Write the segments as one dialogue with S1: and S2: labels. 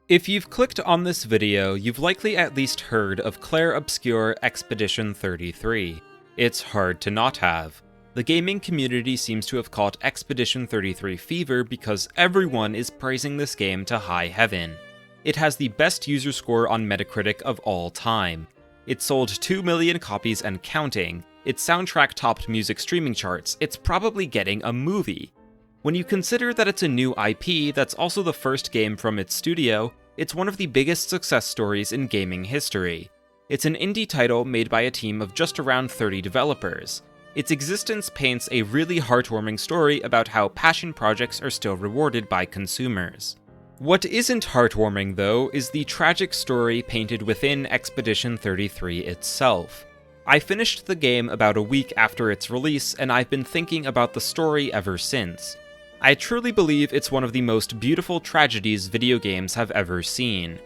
S1: If you've clicked on this video, you've likely at least heard of Clairobscur Expedition 33. It's hard to not have. The gaming community seems to have caught Expedition 33 fever because everyone is praising this game to high heaven. It has the best user score on Metacritic of all time. It sold 2 million copies and counting. Its soundtrack topped music streaming charts. It's probably getting a movie. When you consider that it's a new IP that's also the first game from its studio, it's one of the biggest success stories in gaming history. It's an indie title made by a team of just around 30 developers. Its existence paints a really heartwarming story about how passion projects are still rewarded by consumers. What isn't heartwarming, though, is the tragic story painted within Expedition 33 itself. I finished the game about a week after its release, and I've been thinking about the story ever since. I truly believe it's one of the most beautiful tragedies video games have ever seen.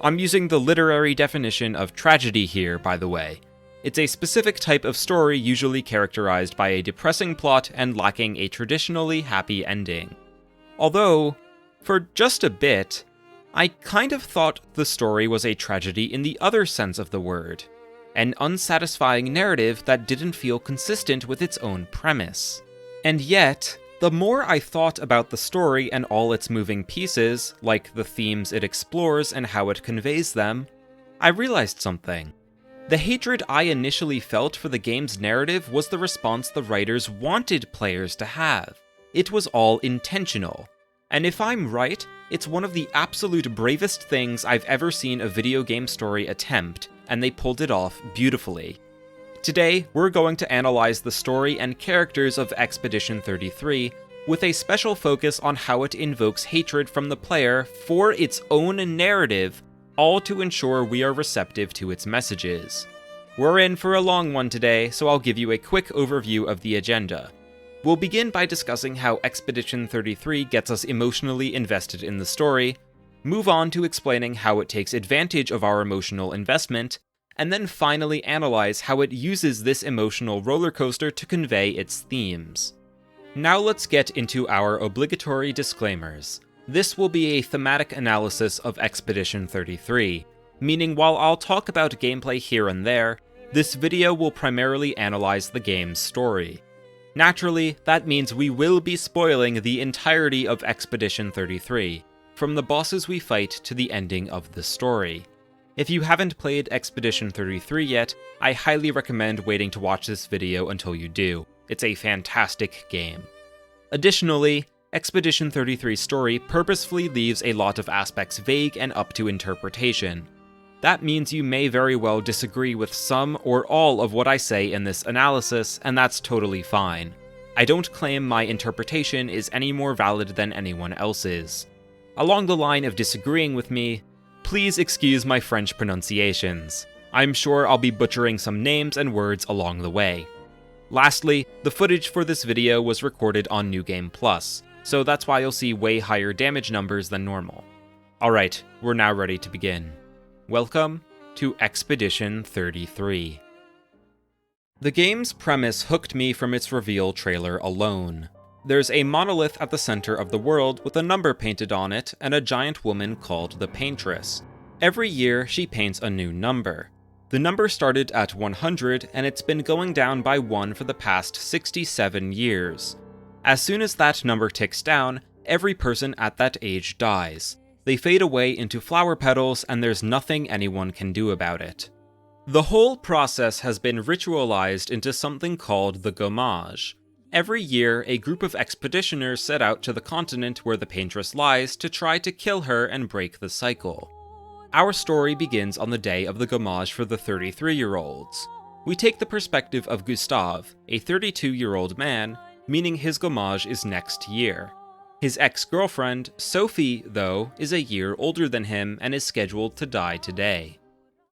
S1: I'm using the literary definition of tragedy here, by the way. It's a specific type of story usually characterized by a depressing plot and lacking a traditionally happy ending. Although, for just a bit, I kind of thought the story was a tragedy in the other sense of the word. An unsatisfying narrative that didn't feel consistent with its own premise. And yet, the more I thought about the story and all its moving pieces, like the themes it explores and how it conveys them, I realized something. The hatred I initially felt for the game's narrative was the response the writers wanted players to have. It was all intentional. And if I'm right, it's one of the absolute bravest things I've ever seen a video game story attempt, and they pulled it off beautifully. Today, we're going to analyze the story and characters of Expedition 33, with a special focus on how it invokes hatred from the player for its own narrative, all to ensure we are receptive to its messages. We're in for a long one today, so I'll give you a quick overview of the agenda. We'll begin by discussing how Expedition 33 gets us emotionally invested in the story, move on to explaining how it takes advantage of our emotional investment, and then finally analyze how it uses this emotional roller coaster to convey its themes. Now let's get into our obligatory disclaimers. This will be a thematic analysis of Expedition 33, meaning while I'll talk about gameplay here and there, this video will primarily analyze the game's story. Naturally, that means we will be spoiling the entirety of Expedition 33, from the bosses we fight to the ending of the story. If you haven't played Expedition 33 yet, I highly recommend waiting to watch this video until you do. It's a fantastic game. Additionally, Expedition 33's story purposefully leaves a lot of aspects vague and up to interpretation. That means you may very well disagree with some or all of what I say in this analysis, and that's totally fine. I don't claim my interpretation is any more valid than anyone else's. Along the line of disagreeing with me, please excuse my French pronunciations. I'm sure I'll be butchering some names and words along the way. Lastly, the footage for this video was recorded on New Game Plus, so that's why you'll see way higher damage numbers than normal. Alright, we're now ready to begin. Welcome to Expedition 33. The game's premise hooked me from its reveal trailer alone. There's a monolith at the center of the world with a number painted on it and a giant woman called the Paintress. Every year, she paints a new number. The number started at 100, and it's been going down by 1 for the past 67 years. As soon as that number ticks down, every person at that age dies. They fade away into flower petals, and there's nothing anyone can do about it. The whole process has been ritualized into something called the Gommage. Every year, a group of expeditioners set out to the continent where the Paintress lies to try to kill her and break the cycle. Our story begins on the day of the Gommage for the 33-year-olds. We take the perspective of Gustave, a 32-year-old man, meaning his Gommage is next year. His ex-girlfriend, Sophie, though, is a year older than him and is scheduled to die today.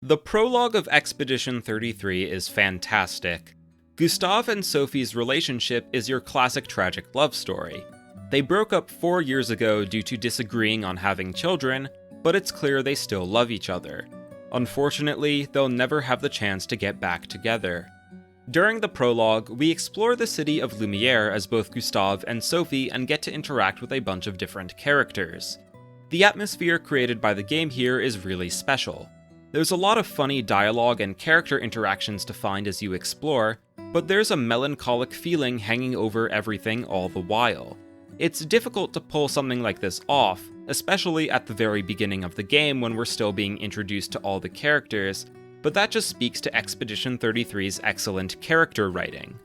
S1: The prologue of Expedition 33 is fantastic. Gustave and Sophie's relationship is your classic tragic love story. They broke up 4 years ago due to disagreeing on having children, but it's clear they still love each other. Unfortunately, they'll never have the chance to get back together. During the prologue, we explore the city of Lumiere as both Gustave and Sophie and get to interact with a bunch of different characters. The atmosphere created by the game here is really special. There's a lot of funny dialogue and character interactions to find as you explore, but there's a melancholic feeling hanging over everything all the while. It's difficult to pull something like this off, especially at the very beginning of the game when we're still being introduced to all the characters, but that just speaks to Expedition 33's excellent character writing.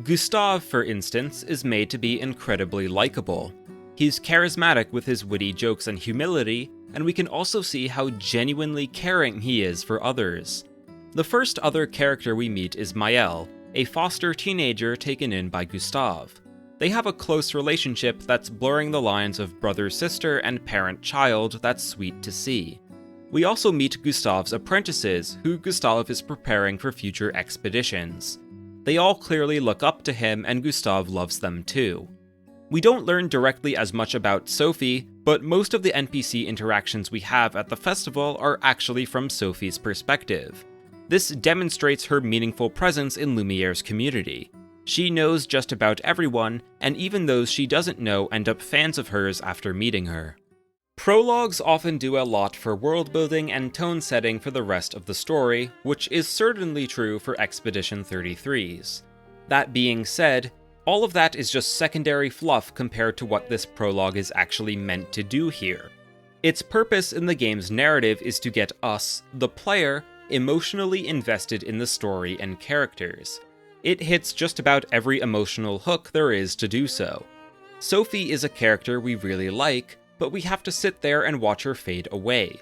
S1: Gustave, for instance, is made to be incredibly likable. He's charismatic with his witty jokes and humility, and we can also see how genuinely caring he is for others. The first other character we meet is Maelle, a foster teenager taken in by Gustave. They have a close relationship that's blurring the lines of brother-sister and parent-child that's sweet to see. We also meet Gustave's apprentices, who Gustave is preparing for future expeditions. They all clearly look up to him, and Gustave loves them too. We don't learn directly as much about Sophie, but most of the NPC interactions we have at the festival are actually from Sophie's perspective. This demonstrates her meaningful presence in Lumiere's community. She knows just about everyone, and even those she doesn't know end up fans of hers after meeting her. Prologues often do a lot for world building and tone setting for the rest of the story, which is certainly true for Expedition 33's. That being said, all of that is just secondary fluff compared to what this prologue is actually meant to do here. Its purpose in the game's narrative is to get us, the player, emotionally invested in the story and characters. It hits just about every emotional hook there is to do so. Sophie is a character we really like, but we have to sit there and watch her fade away.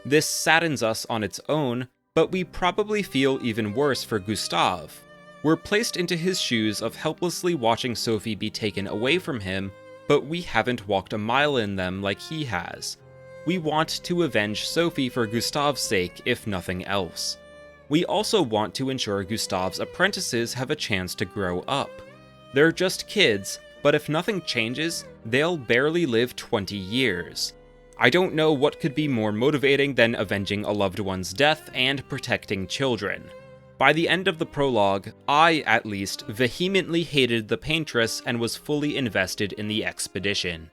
S1: This saddens us on its own, but we probably feel even worse for Gustave. We're placed into his shoes of helplessly watching Sophie be taken away from him, but we haven't walked a mile in them like he has. We want to avenge Sophie for Gustave's sake, if nothing else. We also want to ensure Gustave's apprentices have a chance to grow up. They're just kids, but if nothing changes, they'll barely live 20 years. I don't know what could be more motivating than avenging a loved one's death and protecting children. By the end of the prologue, I, at least, vehemently hated the Paintress and was fully invested in the expedition.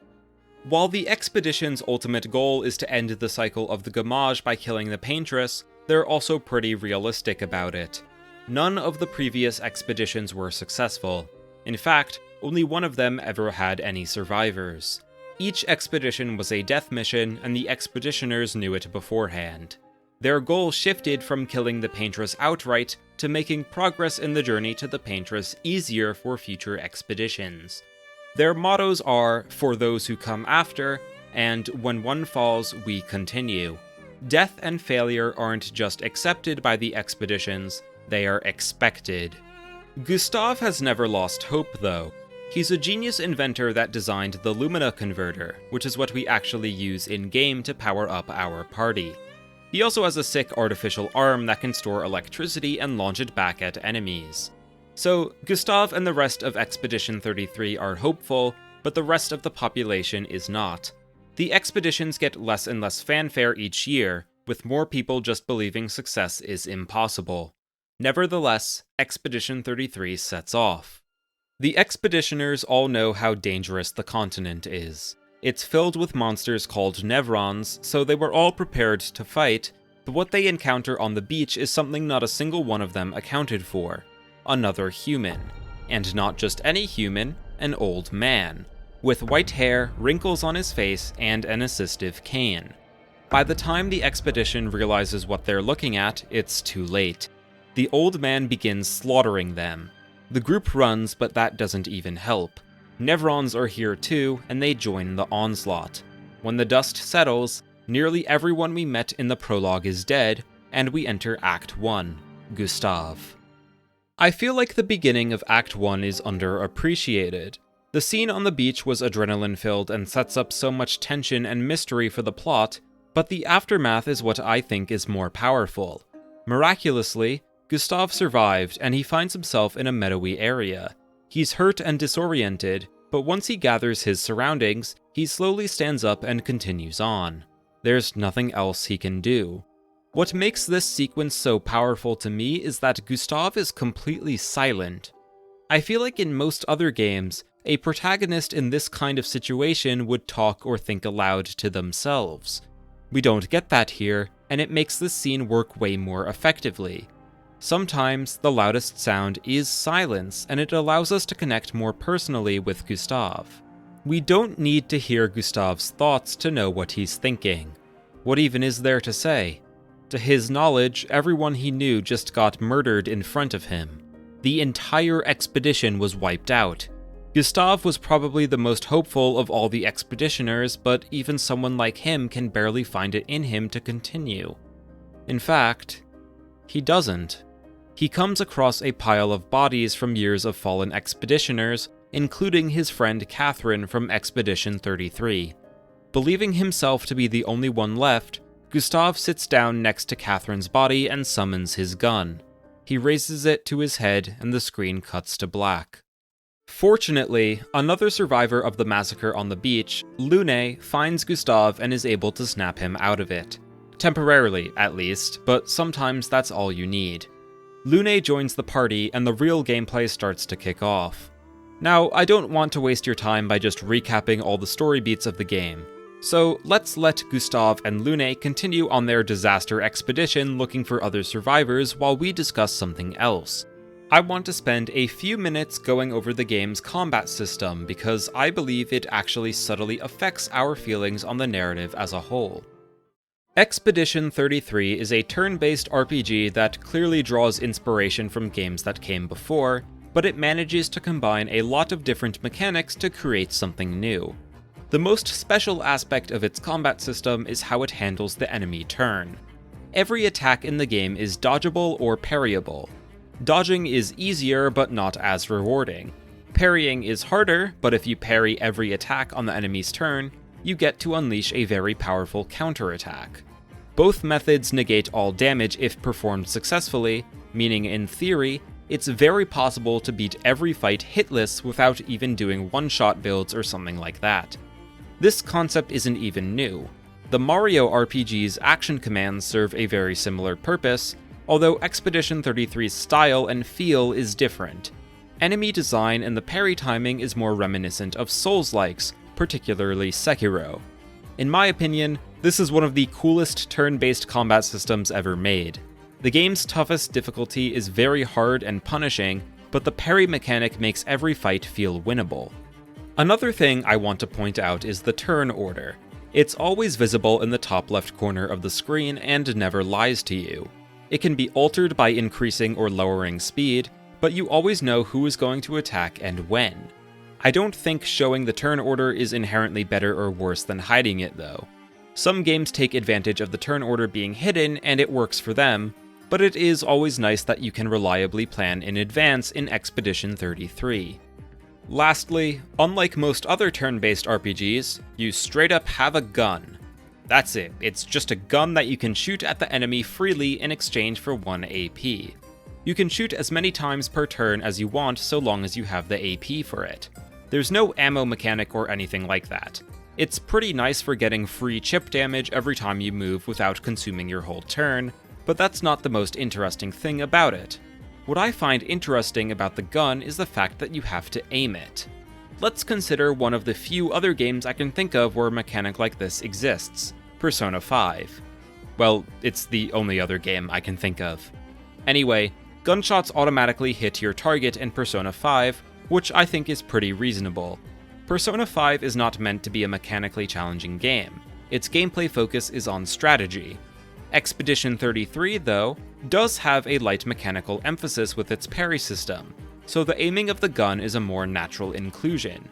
S1: While the expedition's ultimate goal is to end the cycle of the Gamage by killing the Paintress, they're also pretty realistic about it. None of the previous expeditions were successful. In fact, only one of them ever had any survivors. Each expedition was a death mission, and the expeditioners knew it beforehand. Their goal shifted from killing the Paintress outright to making progress in the journey to the Paintress easier for future expeditions. Their mottos are, "For those who come after," and "When one falls, we continue." Death and failure aren't just accepted by the expeditions, they are expected. Gustave has never lost hope, though. He's a genius inventor that designed the Lumina converter, which is what we actually use in-game to power up our party. He also has a sick artificial arm that can store electricity and launch it back at enemies. So, Gustave and the rest of Expedition 33 are hopeful, but the rest of the population is not. The expeditions get less and less fanfare each year, with more people just believing success is impossible. Nevertheless, Expedition 33 sets off. The expeditioners all know how dangerous the continent is. It's filled with monsters called Nevrons, so they were all prepared to fight, but what they encounter on the beach is something not a single one of them accounted for. Another human. And not just any human, an old man. With white hair, wrinkles on his face, and an assistive cane. By the time the expedition realizes what they're looking at, it's too late. The old man begins slaughtering them. The group runs, but that doesn't even help. Nevrons are here too, and they join the onslaught. When the dust settles, nearly everyone we met in the prologue is dead, and we enter Act 1, Gustave. I feel like the beginning of Act 1 is underappreciated. The scene on the beach was adrenaline-filled and sets up so much tension and mystery for the plot, but the aftermath is what I think is more powerful. Miraculously, Gustave survived, and he finds himself in a meadowy area. He's hurt and disoriented, but once he gathers his surroundings, he slowly stands up and continues on. There's nothing else he can do. What makes this sequence so powerful to me is that Gustave is completely silent. I feel like in most other games, A protagonist in this kind of situation would talk or think aloud to themselves. We don't get that here, and it makes this scene work way more effectively. Sometimes, the loudest sound is silence, and it allows us to connect more personally with Gustave. We don't need to hear Gustave's thoughts to know what he's thinking. What even is there to say? To his knowledge, everyone he knew just got murdered in front of him. The entire expedition was wiped out. Gustave was probably the most hopeful of all the expeditioners, but even someone like him can barely find it in him to continue. In fact, he doesn't. He comes across a pile of bodies from years of fallen expeditioners, including his friend Catherine from Expedition 33. Believing himself to be the only one left, Gustave sits down next to Catherine's body and summons his gun. He raises it to his head and the screen cuts to black. Fortunately, another survivor of the massacre on the beach, Lune, finds Gustave and is able to snap him out of it. Temporarily, at least, but sometimes that's all you need. Lune joins the party and the real gameplay starts to kick off. Now, I don't want to waste your time by just recapping all the story beats of the game, so let's let Gustave and Lune continue on their disaster expedition looking for other survivors while we discuss something else. I want to spend a few minutes going over the game's combat system because I believe it actually subtly affects our feelings on the narrative as a whole. Expedition 33 is a turn-based RPG that clearly draws inspiration from games that came before, but it manages to combine a lot of different mechanics to create something new. The most special aspect of its combat system is how it handles the enemy turn. Every attack in the game is dodgeable or parryable. Dodging is easier but not as rewarding. Parrying is harder, but if you parry every attack on the enemy's turn, you get to unleash a very powerful counterattack. Both methods negate all damage if performed successfully, meaning in theory, it's very possible to beat every fight hitless without even doing one-shot builds or something like that. This concept isn't even new. The Mario RPG's action commands serve a very similar purpose, although Expedition 33's style and feel is different. Enemy design and the parry timing is more reminiscent of Souls-likes, particularly Sekiro. In my opinion, this is one of the coolest turn-based combat systems ever made. The game's toughest difficulty is very hard and punishing, but the parry mechanic makes every fight feel winnable. Another thing I want to point out is the turn order. It's always visible in the top left corner of the screen and never lies to you. It can be altered by increasing or lowering speed, but you always know who is going to attack and when. I don't think showing the turn order is inherently better or worse than hiding it though. Some games take advantage of the turn order being hidden and it works for them, but it is always nice that you can reliably plan in advance in Expedition 33. Lastly, unlike most other turn-based RPGs, you straight up have a gun. That's it, it's just a gun that you can shoot at the enemy freely in exchange for 1 AP. You can shoot as many times per turn as you want so long as you have the AP for it. There's no ammo mechanic or anything like that. It's pretty nice for getting free chip damage every time you move without consuming your whole turn, but that's not the most interesting thing about it. What I find interesting about the gun is the fact that you have to aim it. Let's consider one of the few other games I can think of where a mechanic like this exists, Persona 5. Well, it's the only other game I can think of. Anyway, gunshots automatically hit your target in Persona 5, which I think is pretty reasonable. Persona 5 is not meant to be a mechanically challenging game. Its gameplay focus is on strategy. Expedition 33, though, does have a light mechanical emphasis with its parry system, so the aiming of the gun is a more natural inclusion.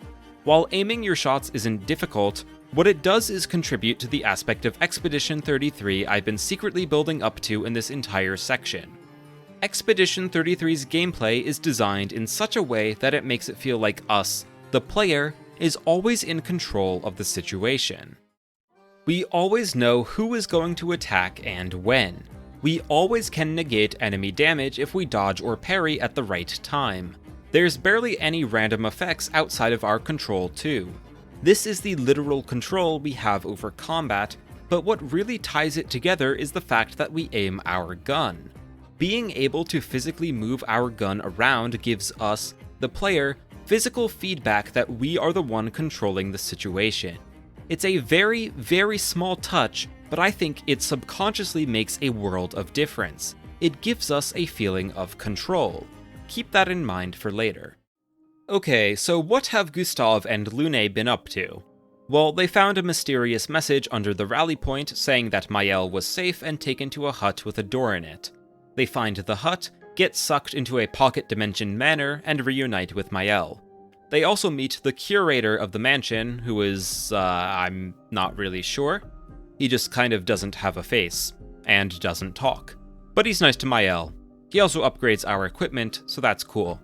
S1: While aiming your shots isn't difficult, what it does is contribute to the aspect of Expedition 33 I've been secretly building up to in this entire section. Expedition 33's gameplay is designed in such a way that it makes it feel like us, the player, is always in control of the situation. We always know who is going to attack and when. We always can negate enemy damage if we dodge or parry at the right time. There's barely any random effects outside of our control too. This is the literal control we have over combat, but what really ties it together is the fact that we aim our gun. Being able to physically move our gun around gives us, the player, physical feedback that we are the one controlling the situation. It's a very, very small touch, but I think it subconsciously makes a world of difference. It gives us a feeling of control. Keep that in mind for later. Okay, so what have Gustave and Lune been up to? Well, they found a mysterious message under the rally point saying that Maelle was safe and taken to a hut with a door in it. They find the hut, get sucked into a pocket dimension manor, and reunite with Maelle. They also meet the curator of the mansion, who is, I'm not really sure. He just kind of doesn't have a face, and doesn't talk. But he's nice to Maelle. He also upgrades our equipment, so that's cool.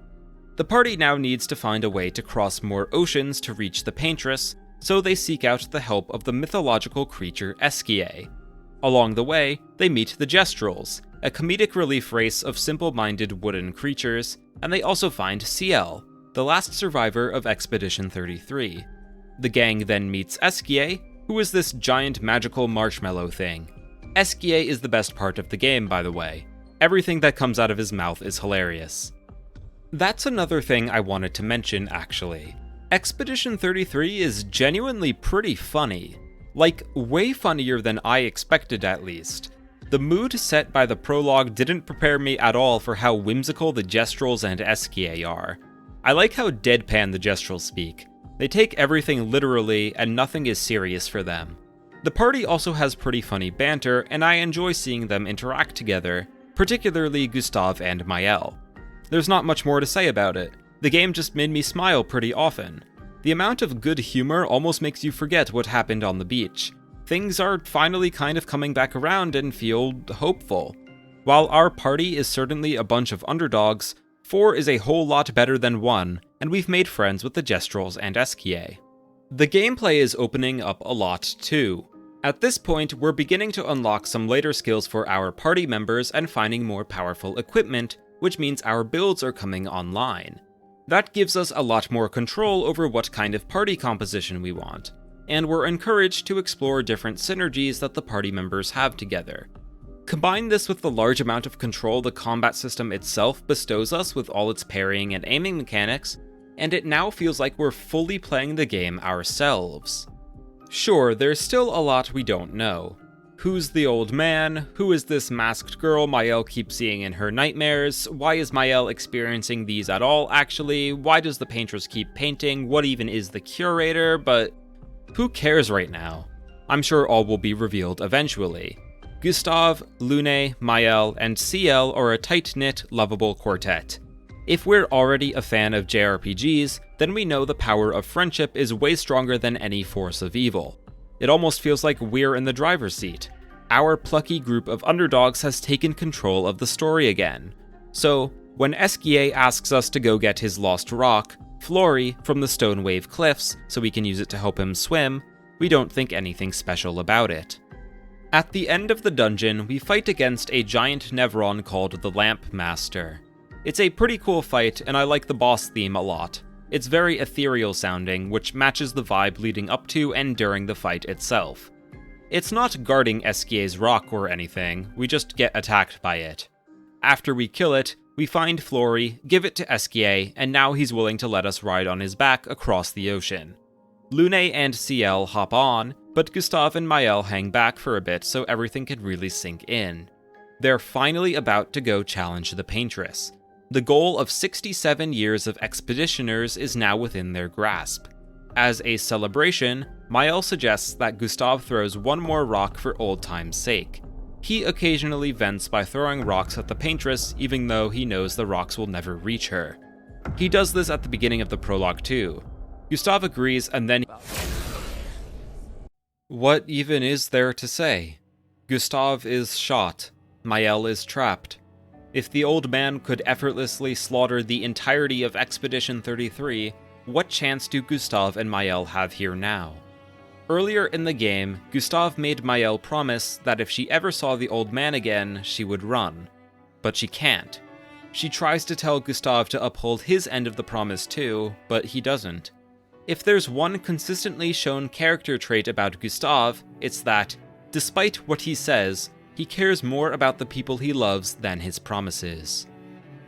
S1: The party now needs to find a way to cross more oceans to reach the Paintress, so they seek out the help of the mythological creature Esquier. Along the way, they meet the Gestrels, a comedic relief race of simple-minded wooden creatures, and they also find Ciel, the last survivor of Expedition 33. The gang then meets Esquier, who is this giant magical marshmallow thing. Esquier is the best part of the game, by the way. Everything that comes out of his mouth is hilarious. That's another thing I wanted to mention, actually. Expedition 33 is genuinely pretty funny. Like, way funnier than I expected, at least. The mood set by the prologue didn't prepare me at all for how whimsical the Gestrels and Esquier are. I like how deadpan the Gestrels speak. They take everything literally, and nothing is serious for them. The party also has pretty funny banter, and I enjoy seeing them interact together, particularly Gustave and Maelle. There's not much more to say about it. The game just made me smile pretty often. The amount of good humor almost makes you forget what happened on the beach. Things are finally kind of coming back around and feel hopeful. While our party is certainly a bunch of underdogs, 4 is a whole lot better than 1, and we've made friends with the Gestrels and Esquier. The gameplay is opening up a lot too. At this point, we're beginning to unlock some later skills for our party members and finding more powerful equipment, which means our builds are coming online. That gives us a lot more control over what kind of party composition we want, and we're encouraged to explore different synergies that the party members have together. Combine this with the large amount of control the combat system itself bestows us with all its parrying and aiming mechanics, and it now feels like we're fully playing the game ourselves. Sure, there's still a lot we don't know. Who's the old man? Who is this masked girl Maelle keeps seeing in her nightmares? Why is Maelle experiencing these at all, actually? Why does the paintress keep painting? What even is the curator? But who cares right now? I'm sure all will be revealed eventually. Gustave, Lune, Maelle, and Ciel are a tight-knit, lovable quartet. If we're already a fan of JRPGs, then we know the power of friendship is way stronger than any force of evil. It almost feels like we're in the driver's seat. Our plucky group of underdogs has taken control of the story again. So, when Esquier asks us to go get his lost rock, Flory, from the Stone Wave Cliffs, so we can use it to help him swim, we don't think anything special about it. At the end of the dungeon, we fight against a giant Nevron called the Lamp Master. It's a pretty cool fight, and I like the boss theme a lot. It's very ethereal sounding, which matches the vibe leading up to and during the fight itself. It's not guarding Esquier's rock or anything, we just get attacked by it. After we kill it, we find Flory, give it to Esquier, and now he's willing to let us ride on his back across the ocean. Lune and Ciel hop on, but Gustave and Maelle hang back for a bit so everything can really sink in. They're finally about to go challenge the Paintress. The goal of 67 years of expeditioners is now within their grasp. As a celebration, Maelle suggests that Gustave throws one more rock for old time's sake. He occasionally vents by throwing rocks at the Paintress, even though he knows the rocks will never reach her. He does this at the beginning of the prologue too. Gustave agrees, and then... What even is there to say? Gustave is shot. Maelle is trapped. If the old man could effortlessly slaughter the entirety of Expedition 33, what chance do Gustave and Maelle have here now? Earlier in the game, Gustave made Maelle promise that if she ever saw the old man again, she would run. But she can't. She tries to tell Gustave to uphold his end of the promise too, but he doesn't. If there's one consistently shown character trait about Gustave, it's that, despite what he says, he cares more about the people he loves than his promises.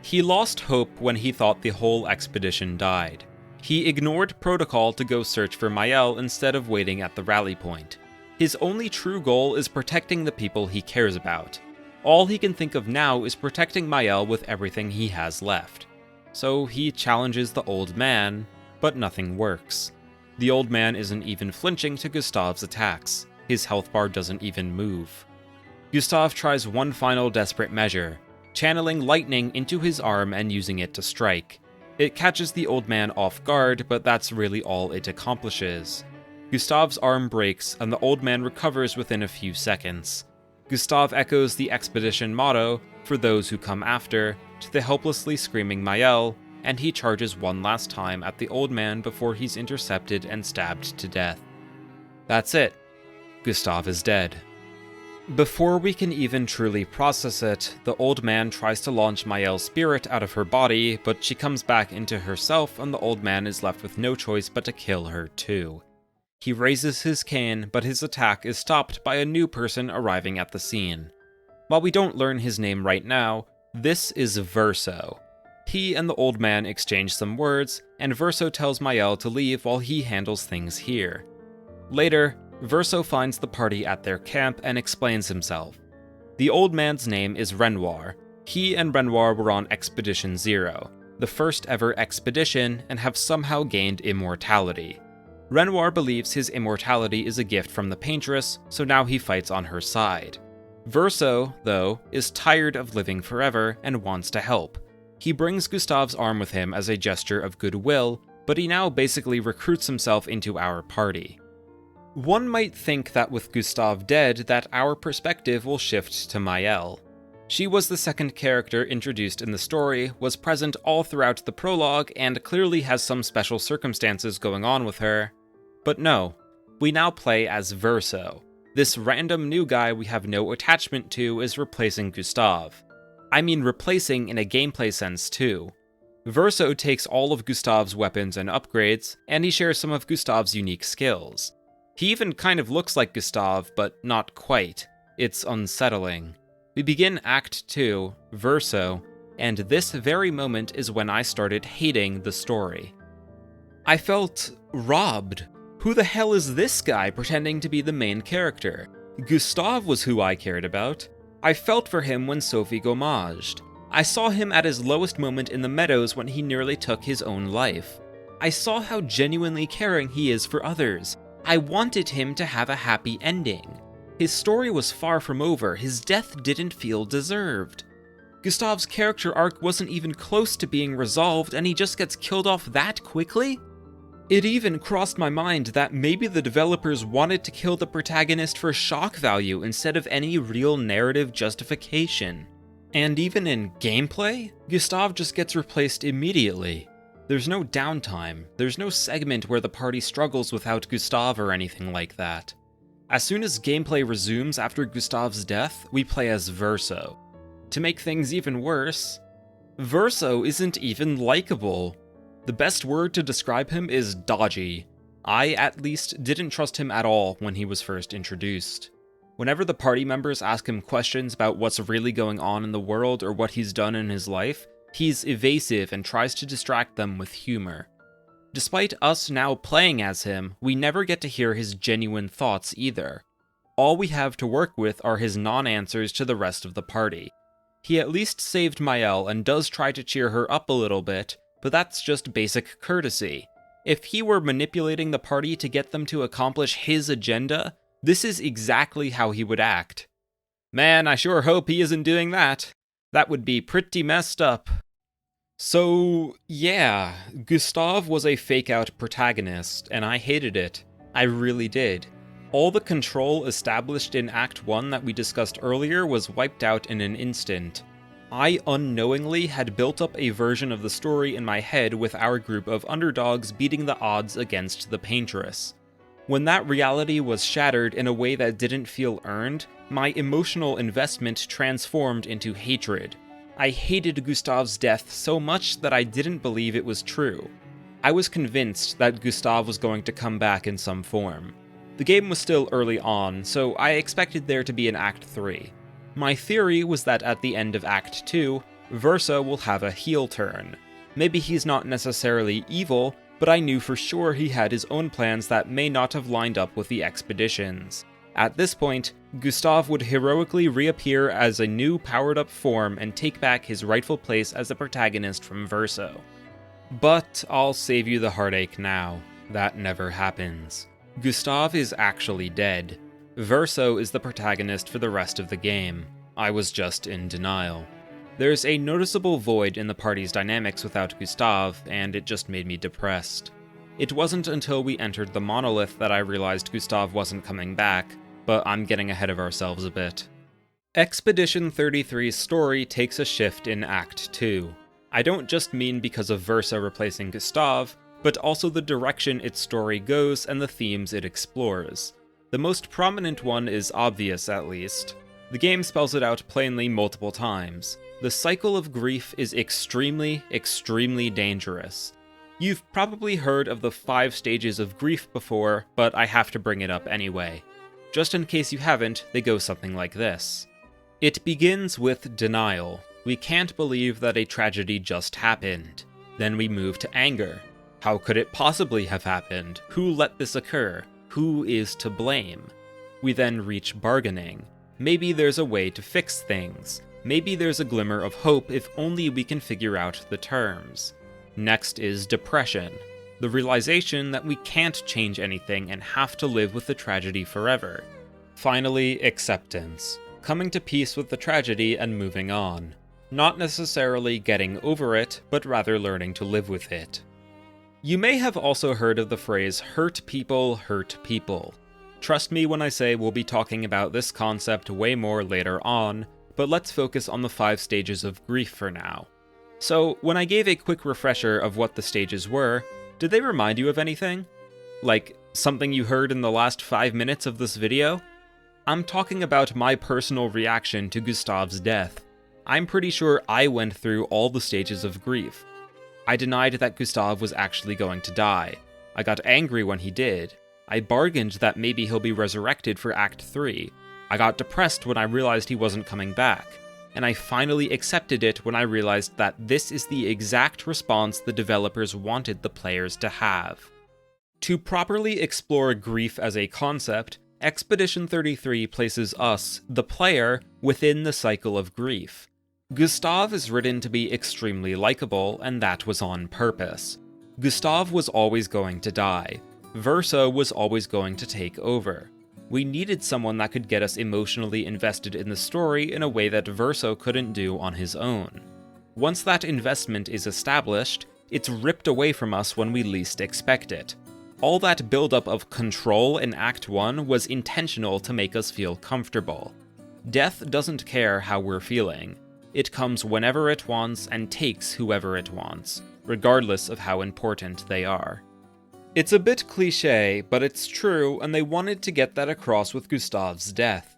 S1: He lost hope when he thought the whole expedition died. He ignored protocol to go search for Maelle instead of waiting at the rally point. His only true goal is protecting the people he cares about. All he can think of now is protecting Maelle with everything he has left. So he challenges the old man, but nothing works. The old man isn't even flinching to Gustave's attacks. His health bar doesn't even move. Gustave tries one final desperate measure, channeling lightning into his arm and using it to strike. It catches the old man off guard, but that's really all it accomplishes. Gustave's arm breaks, and the old man recovers within a few seconds. Gustave echoes the expedition motto, "For those who come after," to the helplessly screaming Maelle, and he charges one last time at the old man before he's intercepted and stabbed to death. That's it. Gustave is dead. Before we can even truly process it, the old man tries to launch Maelle's spirit out of her body, but she comes back into herself and the old man is left with no choice but to kill her too. He raises his cane, but his attack is stopped by a new person arriving at the scene. While we don't learn his name right now, this is Verso. He and the old man exchange some words, and Verso tells Maelle to leave while he handles things here. Later, Verso finds the party at their camp and explains himself. The old man's name is Renoir. He and Renoir were on Expedition 0, the first ever expedition, and have somehow gained immortality. Renoir believes his immortality is a gift from the paintress, so now he fights on her side. Verso, though, is tired of living forever and wants to help. He brings Gustave's arm with him as a gesture of goodwill, but he now basically recruits himself into our party. One might think that with Gustave dead, that our perspective will shift to Maelle. She was the second character introduced in the story, was present all throughout the prologue, and clearly has some special circumstances going on with her. But no, we now play as Verso. This random new guy we have no attachment to is replacing Gustave. I mean replacing in a gameplay sense too. Verso takes all of Gustave's weapons and upgrades, and he shares some of Gustave's unique skills. He even kind of looks like Gustave, but not quite. It's unsettling. We begin Act 2, Verso, and this very moment is when I started hating the story. I felt robbed. Who the hell is this guy pretending to be the main character? Gustave was who I cared about. I felt for him when Sophie gommaged. I saw him at his lowest moment in the meadows when he nearly took his own life. I saw how genuinely caring he is for others. I wanted him to have a happy ending. His story was far from over, his death didn't feel deserved. Gustave's character arc wasn't even close to being resolved and he just gets killed off that quickly? It even crossed my mind that maybe the developers wanted to kill the protagonist for shock value instead of any real narrative justification. And even in gameplay, Gustave just gets replaced immediately. There's no downtime, there's no segment where the party struggles without Gustave or anything like that. As soon as gameplay resumes after Gustave's death, we play as Verso. To make things even worse, Verso isn't even likable. The best word to describe him is dodgy. I, at least, didn't trust him at all when he was first introduced. Whenever the party members ask him questions about what's really going on in the world or what he's done in his life, he's evasive and tries to distract them with humor. Despite us now playing as him, we never get to hear his genuine thoughts either. All we have to work with are his non-answers to the rest of the party. He at least saved Maelle and does try to cheer her up a little bit, but that's just basic courtesy. If he were manipulating the party to get them to accomplish his agenda, this is exactly how he would act. Man, I sure hope he isn't doing that. That would be pretty messed up. So, yeah, Gustave was a fake-out protagonist, and I hated it. I really did. All the control established in Act 1 that we discussed earlier was wiped out in an instant. I unknowingly had built up a version of the story in my head with our group of underdogs beating the odds against the Paintress. When that reality was shattered in a way that didn't feel earned, my emotional investment transformed into hatred. I hated Gustave's death so much that I didn't believe it was true. I was convinced that Gustave was going to come back in some form. The game was still early on, so I expected there to be an Act 3. My theory was that at the end of Act 2, Verso will have a heel turn. Maybe he's not necessarily evil, but I knew for sure he had his own plans that may not have lined up with the expedition's. At this point, Gustave would heroically reappear as a new powered-up form and take back his rightful place as the protagonist from Verso. But I'll save you the heartache now. That never happens. Gustave is actually dead. Verso is the protagonist for the rest of the game. I was just in denial. There's a noticeable void in the party's dynamics without Gustave, and it just made me depressed. It wasn't until we entered the monolith that I realized Gustave wasn't coming back, but I'm getting ahead of ourselves a bit. Expedition 33's story takes a shift in Act 2. I don't just mean because of Verso replacing Gustave, but also the direction its story goes and the themes it explores. The most prominent one is obvious, at least. The game spells it out plainly multiple times. The cycle of grief is extremely, extremely dangerous. You've probably heard of the 5 stages of grief before, but I have to bring it up anyway. Just in case you haven't, they go something like this. It begins with denial. We can't believe that a tragedy just happened. Then we move to anger. How could it possibly have happened? Who let this occur? Who is to blame? We then reach bargaining. Maybe there's a way to fix things. Maybe there's a glimmer of hope if only we can figure out the terms. Next is depression. The realization that we can't change anything and have to live with the tragedy forever. Finally, acceptance. Coming to peace with the tragedy and moving on. Not necessarily getting over it, but rather learning to live with it. You may have also heard of the phrase hurt people. Trust me when I say we'll be talking about this concept way more later on, but let's focus on the 5 stages of grief for now. So, when I gave a quick refresher of what the stages were, did they remind you of anything? Like, something you heard in the last 5 minutes of this video? I'm talking about my personal reaction to Gustave's death. I'm pretty sure I went through all the stages of grief. I denied that Gustave was actually going to die. I got angry when he did. I bargained that maybe he'll be resurrected for Act 3. I got depressed when I realized he wasn't coming back. And I finally accepted it when I realized that this is the exact response the developers wanted the players to have. To properly explore grief as a concept, Expedition 33 places us, the player, within the cycle of grief. Gustave is written to be extremely likable, and that was on purpose. Gustave was always going to die. Verso was always going to take over. We needed someone that could get us emotionally invested in the story in a way that Verso couldn't do on his own. Once that investment is established, it's ripped away from us when we least expect it. All that buildup of control in Act 1 was intentional to make us feel comfortable. Death doesn't care how we're feeling. It comes whenever it wants and takes whoever it wants, regardless of how important they are. It's a bit cliché, but it's true, and they wanted to get that across with Gustave's death.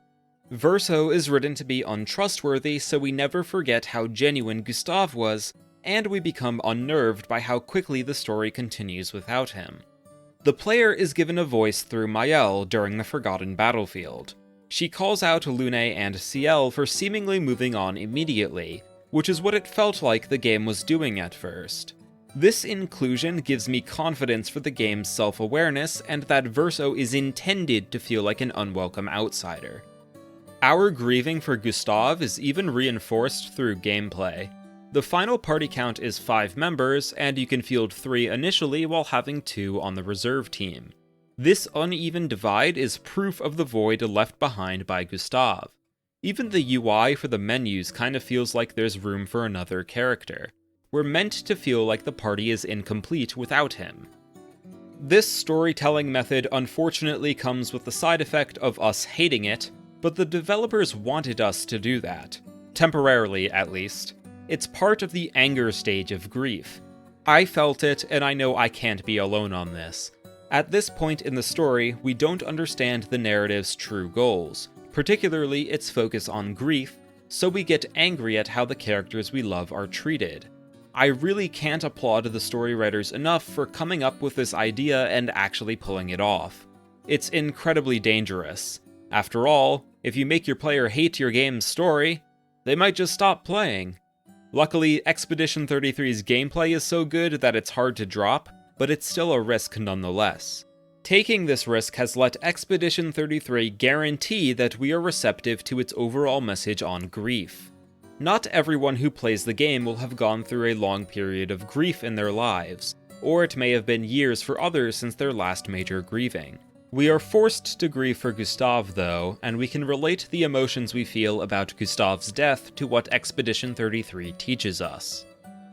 S1: Verso is written to be untrustworthy, so we never forget how genuine Gustave was, and we become unnerved by how quickly the story continues without him. The player is given a voice through Maelle during the Forgotten Battlefield. She calls out Lune and Ciel for seemingly moving on immediately, which is what it felt like the game was doing at first. This inclusion gives me confidence for the game's self-awareness and that Verso is intended to feel like an unwelcome outsider. Our grieving for Gustave is even reinforced through gameplay. The final party count is 5 members, and you can field 3 initially while having 2 on the reserve team. This uneven divide is proof of the void left behind by Gustave. Even the UI for the menus kind of feels like there's room for another character. We're meant to feel like the party is incomplete without him. This storytelling method unfortunately comes with the side effect of us hating it, but the developers wanted us to do that. Temporarily, at least. It's part of the anger stage of grief. I felt it, and I know I can't be alone on this. At this point in the story, we don't understand the narrative's true goals, particularly its focus on grief, so we get angry at how the characters we love are treated. I really can't applaud the story writers enough for coming up with this idea and actually pulling it off. It's incredibly dangerous. After all, if you make your player hate your game's story, they might just stop playing. Luckily, Expedition 33's gameplay is so good that it's hard to drop, but it's still a risk nonetheless. Taking this risk has let Expedition 33 guarantee that we are receptive to its overall message on grief. Not everyone who plays the game will have gone through a long period of grief in their lives, or it may have been years for others since their last major grieving. We are forced to grieve for Gustave though, and we can relate the emotions we feel about Gustave's death to what Expedition 33 teaches us.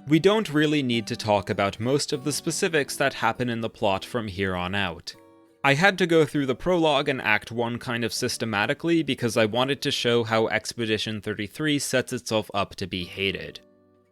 S1: We don't really need to talk about most of the specifics that happen in the plot from here on out. I had to go through the prologue and Act 1 kind of systematically because I wanted to show how Expedition 33 sets itself up to be hated.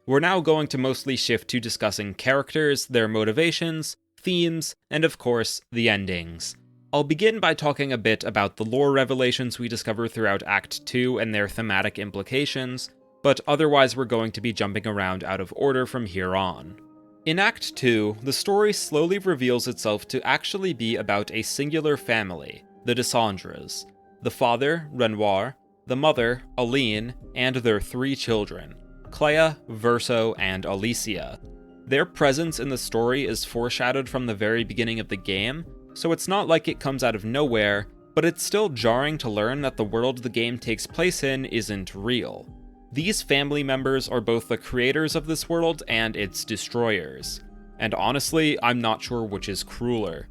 S1: We're now going to mostly shift to discussing characters, their motivations, themes, and of course, the endings. I'll begin by talking a bit about the lore revelations we discover throughout Act 2 and their thematic implications, but otherwise we're going to be jumping around out of order from here on. In Act 2, the story slowly reveals itself to actually be about a singular family, the Dessendres. The father, Renoir, the mother, Aline, and their 3 children, Clea, Verso, and Alicia. Their presence in the story is foreshadowed from the very beginning of the game, so it's not like it comes out of nowhere, but it's still jarring to learn that the world the game takes place in isn't real. These family members are both the creators of this world and its destroyers. And honestly, I'm not sure which is crueler.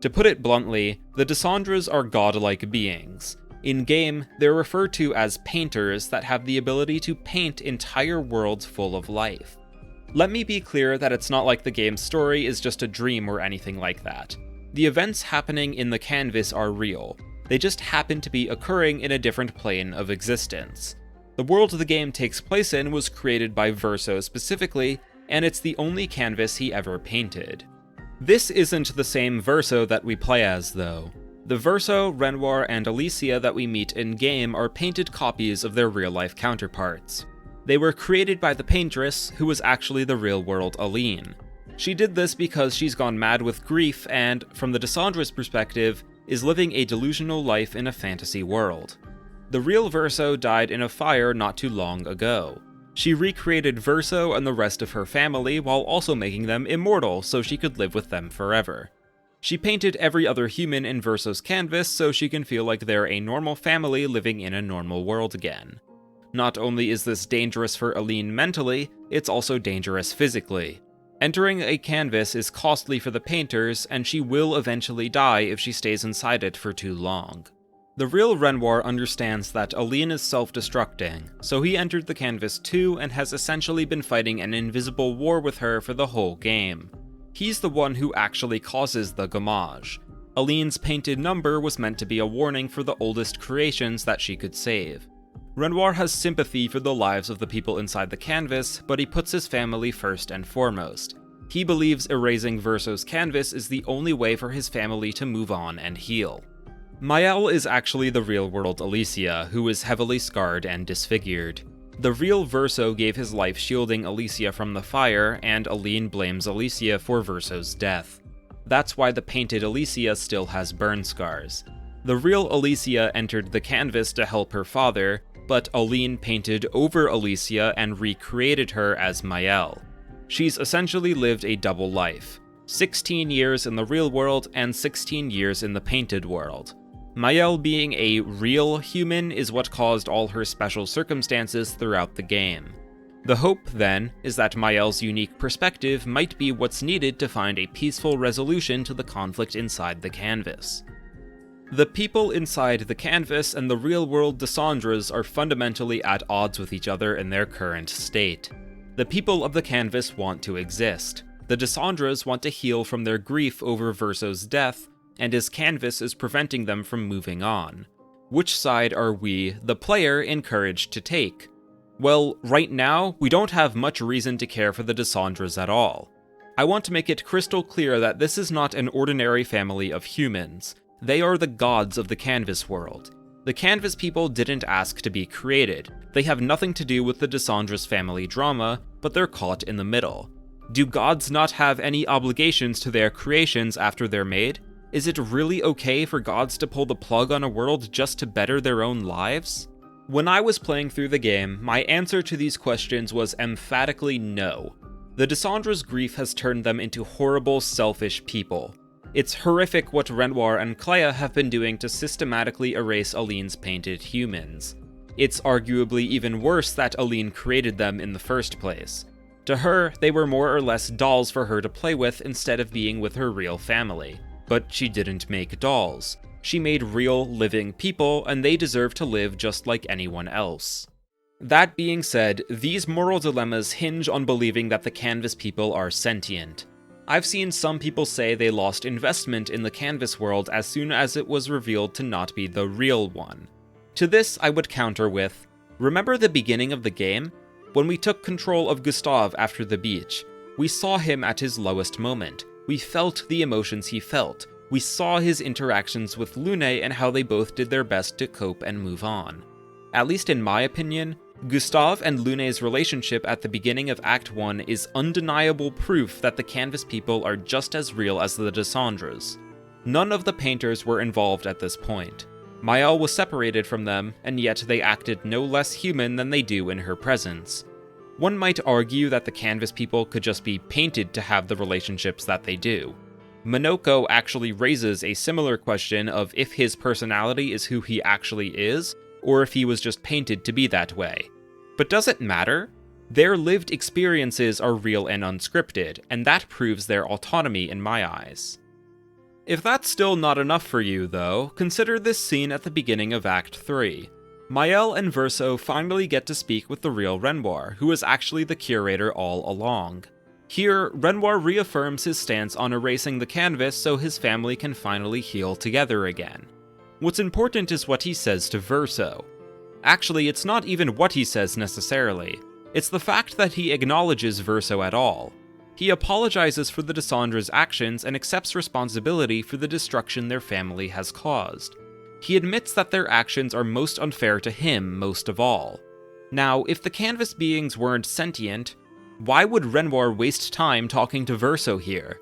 S1: To put it bluntly, the Dessendres are godlike beings. In-game, they're referred to as painters that have the ability to paint entire worlds full of life. Let me be clear that it's not like the game's story is just a dream or anything like that. The events happening in the canvas are real. They just happen to be occurring in a different plane of existence. The world the game takes place in was created by Verso specifically, and it's the only canvas he ever painted. This isn't the same Verso that we play as, though. The Verso, Renoir, and Alicia that we meet in-game are painted copies of their real-life counterparts. They were created by the paintress, who was actually the real-world Aline. She did this because she's gone mad with grief and, from the Dessendres' perspective, is living a delusional life in a fantasy world. The real Verso died in a fire not too long ago. She recreated Verso and the rest of her family while also making them immortal so she could live with them forever. She painted every other human in Verso's canvas so she can feel like they're a normal family living in a normal world again. Not only is this dangerous for Aline mentally, it's also dangerous physically. Entering a canvas is costly for the painters, and she will eventually die if she stays inside it for too long. The real Renoir understands that Aline is self-destructing, so he entered the canvas too and has essentially been fighting an invisible war with her for the whole game. He's the one who actually causes the gommage. Aline's painted number was meant to be a warning for the oldest creations that she could save. Renoir has sympathy for the lives of the people inside the canvas, but he puts his family first and foremost. He believes erasing Verso's canvas is the only way for his family to move on and heal. Maelle is actually the real-world Alicia, who is heavily scarred and disfigured. The real Verso gave his life shielding Alicia from the fire, and Aline blames Alicia for Verso's death. That's why the painted Alicia still has burn scars. The real Alicia entered the canvas to help her father, but Aline painted over Alicia and recreated her as Maelle. She's essentially lived a double life, 16 years in the real world and 16 years in the painted world. Maelle being a real human is what caused all her special circumstances throughout the game. The hope, then, is that Maelle's unique perspective might be what's needed to find a peaceful resolution to the conflict inside the canvas. The people inside the canvas and the real-world Dessendres are fundamentally at odds with each other in their current state. The people of the canvas want to exist. The Dessendres want to heal from their grief over Verso's death, and his canvas is preventing them from moving on. Which side are we, the player, encouraged to take? Well, right now, we don't have much reason to care for the Dessendres at all. I want to make it crystal clear that this is not an ordinary family of humans. They are the gods of the canvas world. The canvas people didn't ask to be created. They have nothing to do with the Dessendres family drama, but they're caught in the middle. Do gods not have any obligations to their creations after they're made? Is it really okay for gods to pull the plug on a world just to better their own lives? When I was playing through the game, my answer to these questions was emphatically no. The Dessendre's grief has turned them into horrible, selfish people. It's horrific what Renoir and Clea have been doing to systematically erase Aline's painted humans. It's arguably even worse that Aline created them in the first place. To her, they were more or less dolls for her to play with instead of being with her real family. But she didn't make dolls. She made real, living people, and they deserve to live just like anyone else. That being said, these moral dilemmas hinge on believing that the canvas people are sentient. I've seen some people say they lost investment in the canvas world as soon as it was revealed to not be the real one. To this, I would counter with, remember the beginning of the game? When we took control of Gustave after the beach, we saw him at his lowest moment. We felt the emotions he felt. We saw his interactions with Lune and how they both did their best to cope and move on. At least in my opinion, Gustave and Lune's relationship at the beginning of Act 1 is undeniable proof that the canvas people are just as real as the Dessendres. None of the painters were involved at this point. Maelle was separated from them, and yet they acted no less human than they do in her presence. One might argue that the canvas people could just be painted to have the relationships that they do. Minoko actually raises a similar question of if his personality is who he actually is, or if he was just painted to be that way. But does it matter? Their lived experiences are real and unscripted, and that proves their autonomy in my eyes. If that's still not enough for you, though, consider this scene at the beginning of Act 3. Maelle and Verso finally get to speak with the real Renoir, who is actually the curator all along. Here, Renoir reaffirms his stance on erasing the canvas so his family can finally heal together again. What's important is what he says to Verso. Actually, it's not even what he says necessarily. It's the fact that he acknowledges Verso at all. He apologizes for the Dessendre's actions and accepts responsibility for the destruction their family has caused. He admits that their actions are most unfair to him most of all. Now, if the canvas beings weren't sentient, why would Renoir waste time talking to Verso here?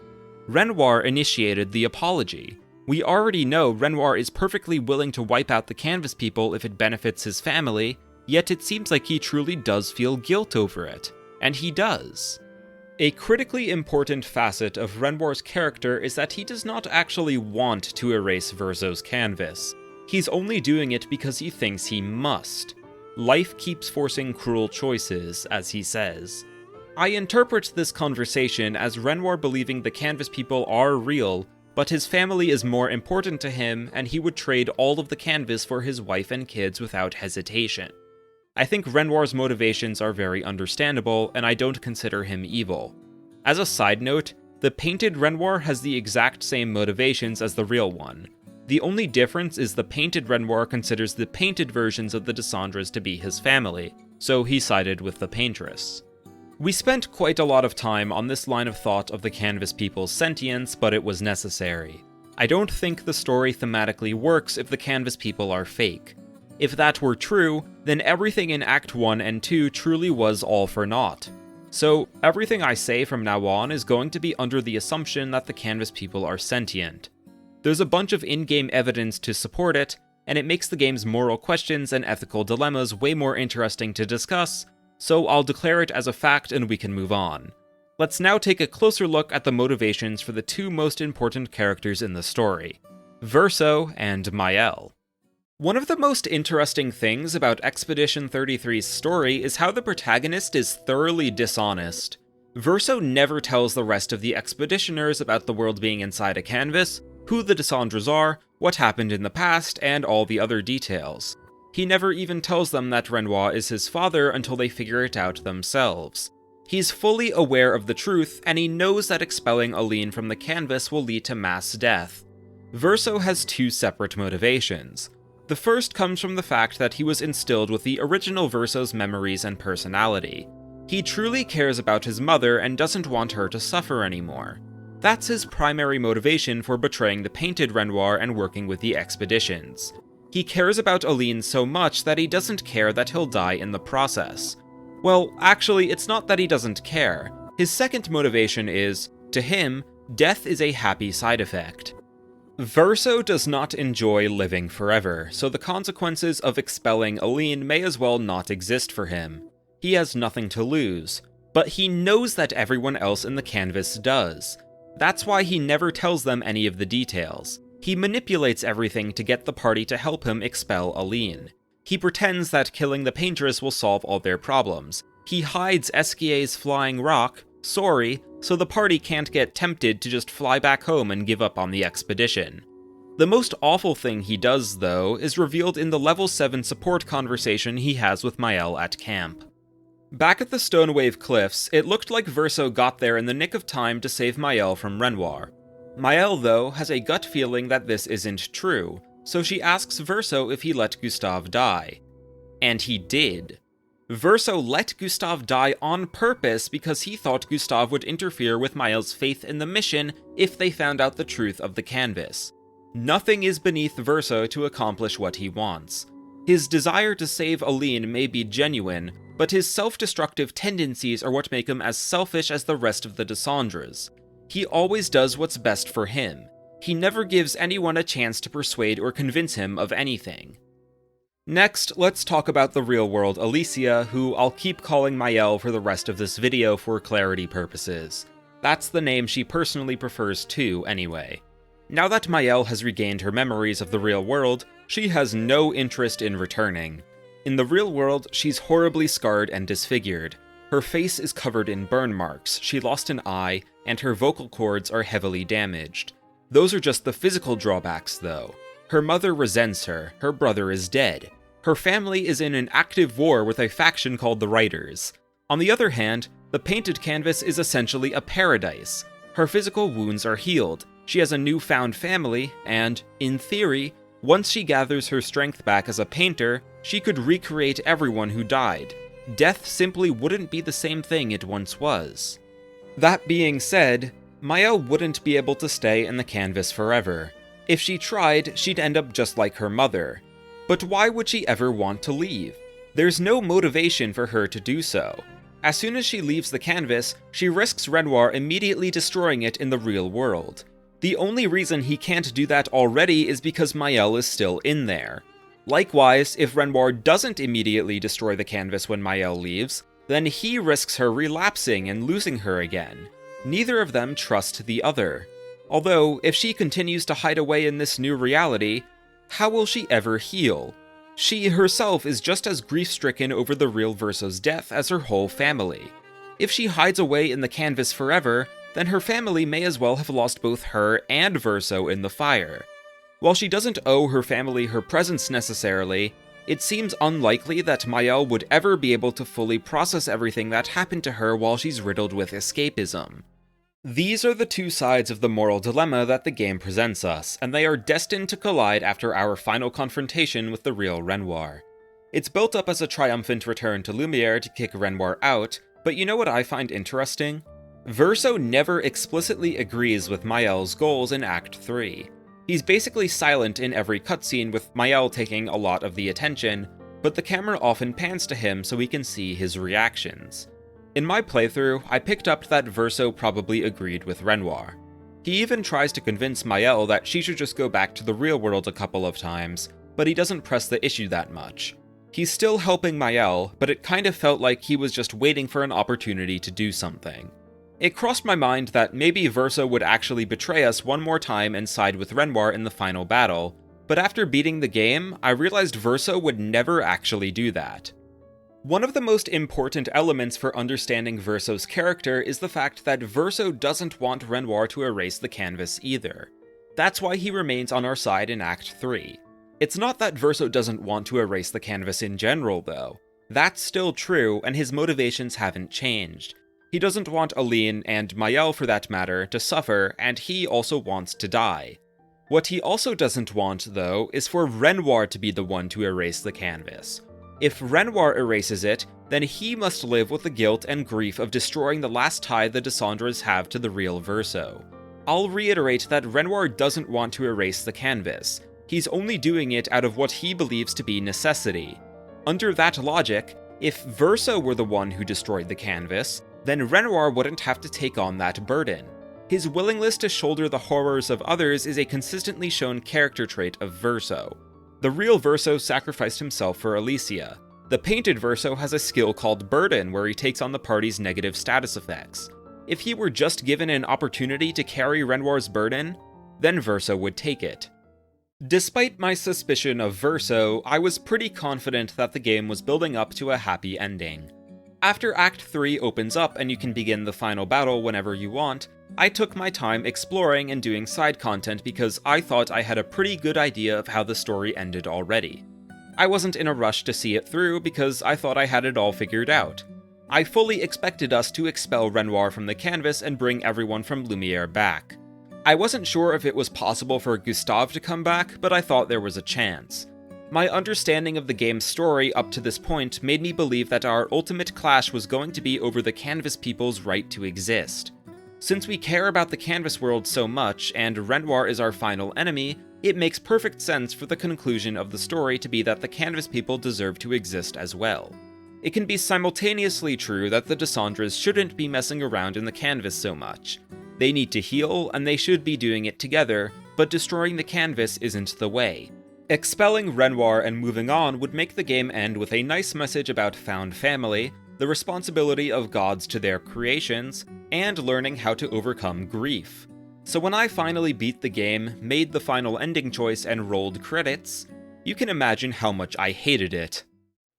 S1: Renoir initiated the apology. We already know Renoir is perfectly willing to wipe out the canvas people if it benefits his family, yet it seems like he truly does feel guilt over it. And he does. A critically important facet of Renoir's character is that he does not actually want to erase Verso's canvas. He's only doing it because he thinks he must. Life keeps forcing cruel choices, as he says. I interpret this conversation as Renoir believing the canvas people are real, but his family is more important to him, and he would trade all of the canvas for his wife and kids without hesitation. I think Renoir's motivations are very understandable, and I don't consider him evil. As a side note, the painted Renoir has the exact same motivations as the real one. The only difference is the painted Renoir considers the painted versions of the Dessendres to be his family, so he sided with the paintress. We spent quite a lot of time on this line of thought of the canvas people's sentience, but it was necessary. I don't think the story thematically works if the canvas people are fake. If that were true, then everything in Act 1 and 2 truly was all for naught. So, everything I say from now on is going to be under the assumption that the canvas people are sentient. There's a bunch of in-game evidence to support it, and it makes the game's moral questions and ethical dilemmas way more interesting to discuss, so I'll declare it as a fact and we can move on. Let's now take a closer look at the motivations for the two most important characters in the story, Verso and Maelle. One of the most interesting things about Expedition 33's story is how the protagonist is thoroughly dishonest. Verso never tells the rest of the expeditioners about the world being inside a canvas, who the Dessendres are, what happened in the past, and all the other details. He never even tells them that Renoir is his father until they figure it out themselves. He's fully aware of the truth, and he knows that expelling Aline from the canvas will lead to mass death. Verso has two separate motivations. The first comes from the fact that he was instilled with the original Verso's memories and personality. He truly cares about his mother and doesn't want her to suffer anymore. That's his primary motivation for betraying the painted Renoir and working with the expeditions. He cares about Aline so much that he doesn't care that he'll die in the process. Well, actually, it's not that he doesn't care. His second motivation is, to him, death is a happy side effect. Verso does not enjoy living forever, so the consequences of expelling Aline may as well not exist for him. He has nothing to lose. but he knows that everyone else in the canvas does. That's why he never tells them any of the details. He manipulates everything to get the party to help him expel Aline. He pretends that killing the paintress will solve all their problems. He hides Esquia's flying rock, Sorry, so the party can't get tempted to just fly back home and give up on the expedition. The most awful thing he does, though, is revealed in the level 7 support conversation he has with Maelle at camp. Back at the Stonewave Cliffs, it looked like Verso got there in the nick of time to save Maelle from Renoir. Maelle, though, has a gut feeling that this isn't true, so she asks Verso if he let Gustave die. And he did. Verso let Gustave die on purpose because he thought Gustave would interfere with Maelle's faith in the mission if they found out the truth of the canvas. Nothing is beneath Verso to accomplish what he wants. His desire to save Aline may be genuine, but his self-destructive tendencies are what make him as selfish as the rest of the Dessendres. He always does what's best for him. He never gives anyone a chance to persuade or convince him of anything. Next, let's talk about the real-world Alicia, who I'll keep calling Maelle for the rest of this video for clarity purposes. That's the name she personally prefers too, anyway. Now that Maelle has regained her memories of the real world, she has no interest in returning. In the real world, she's horribly scarred and disfigured. Her face is covered in burn marks, she lost an eye, and her vocal cords are heavily damaged. Those are just the physical drawbacks, though. Her mother resents her, her brother is dead. Her family is in an active war with a faction called the Riders. On the other hand, the painted canvas is essentially a paradise. Her physical wounds are healed, she has a newfound family, and, in theory, once she gathers her strength back as a painter, she could recreate everyone who died. Death simply wouldn't be the same thing it once was. That being said, Maelle wouldn't be able to stay in the canvas forever. If she tried, she'd end up just like her mother. But why would she ever want to leave? There's no motivation for her to do so. As soon as she leaves the canvas, she risks Renoir immediately destroying it in the real world. The only reason he can't do that already is because Maelle is still in there. Likewise, if Renoir doesn't immediately destroy the canvas when Maelle leaves, then he risks her relapsing and losing her again. Neither of them trust the other. Although, if she continues to hide away in this new reality, how will she ever heal? She herself is just as grief-stricken over the real Verso's death as her whole family. If she hides away in the canvas forever, then her family may as well have lost both her and Verso in the fire. While she doesn't owe her family her presence necessarily, it seems unlikely that Maelle would ever be able to fully process everything that happened to her while she's riddled with escapism. These are the two sides of the moral dilemma that the game presents us, and they are destined to collide after our final confrontation with the real Renoir. It's built up as a triumphant return to Lumiere to kick Renoir out, but you know what I find interesting? Verso never explicitly agrees with Maelle's goals in Act 3. He's basically silent in every cutscene, with Maelle taking a lot of the attention, but the camera often pans to him so we can see his reactions. In my playthrough, I picked up that Verso probably agreed with Renoir. He even tries to convince Maelle that she should just go back to the real world a couple of times, but he doesn't press the issue that much. He's still helping Maelle, but it kind of felt like he was just waiting for an opportunity to do something. It crossed my mind that maybe Verso would actually betray us one more time and side with Renoir in the final battle, but after beating the game, I realized Verso would never actually do that. One of the most important elements for understanding Verso's character is the fact that Verso doesn't want Renoir to erase the canvas either. That's why he remains on our side in Act 3. It's not that Verso doesn't want to erase the canvas in general, though. That's still true, and his motivations haven't changed. He doesn't want Aline, and Maelle for that matter, to suffer, and he also wants to die. What he also doesn't want, though, is for Renoir to be the one to erase the canvas. If Renoir erases it, then he must live with the guilt and grief of destroying the last tie the Dessendres have to the real Verso. I'll reiterate that Renoir doesn't want to erase the canvas. He's only doing it out of what he believes to be necessity. Under that logic, if Verso were the one who destroyed the canvas, then Renoir wouldn't have to take on that burden. His willingness to shoulder the horrors of others is a consistently shown character trait of Verso. The real Verso sacrificed himself for Alicia. The painted Verso has a skill called Burden, where he takes on the party's negative status effects. If he were just given an opportunity to carry Renoir's burden, then Verso would take it. Despite my suspicion of Verso, I was pretty confident that the game was building up to a happy ending. After Act 3 opens up and you can begin the final battle whenever you want, I took my time exploring and doing side content because I thought I had a pretty good idea of how the story ended already. I wasn't in a rush to see it through because I thought I had it all figured out. I fully expected us to expel Renoir from the canvas and bring everyone from Lumiere back. I wasn't sure if it was possible for Gustave to come back, but I thought there was a chance. My understanding of the game's story up to this point made me believe that our ultimate clash was going to be over the canvas people's right to exist. Since we care about the canvas world so much, and Renoir is our final enemy, it makes perfect sense for the conclusion of the story to be that the canvas people deserve to exist as well. It can be simultaneously true that the Dessendres shouldn't be messing around in the canvas so much. They need to heal, and they should be doing it together, but destroying the canvas isn't the way. Expelling Renoir and moving on would make the game end with a nice message about found family, the responsibility of gods to their creations, and learning how to overcome grief. So when I finally beat the game, made the final ending choice, and rolled credits, you can imagine how much I hated it.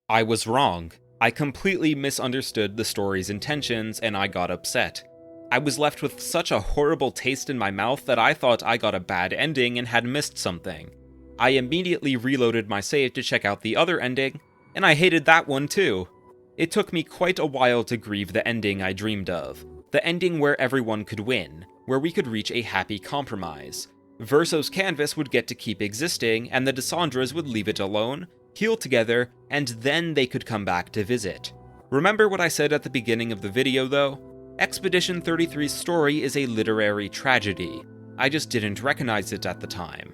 S1: I was wrong. I completely misunderstood the story's intentions, and I got upset. I was left with such a horrible taste in my mouth that I thought I got a bad ending and had missed something. I immediately reloaded my save to check out the other ending, and I hated that one too. It took me quite a while to grieve the ending I dreamed of, the ending where everyone could win, where we could reach a happy compromise. Verso's canvas would get to keep existing, and the Dessendres would leave it alone, heal together, and then they could come back to visit. Remember what I said at the beginning of the video though? Expedition 33's story is a literary tragedy. I just didn't recognize it at the time.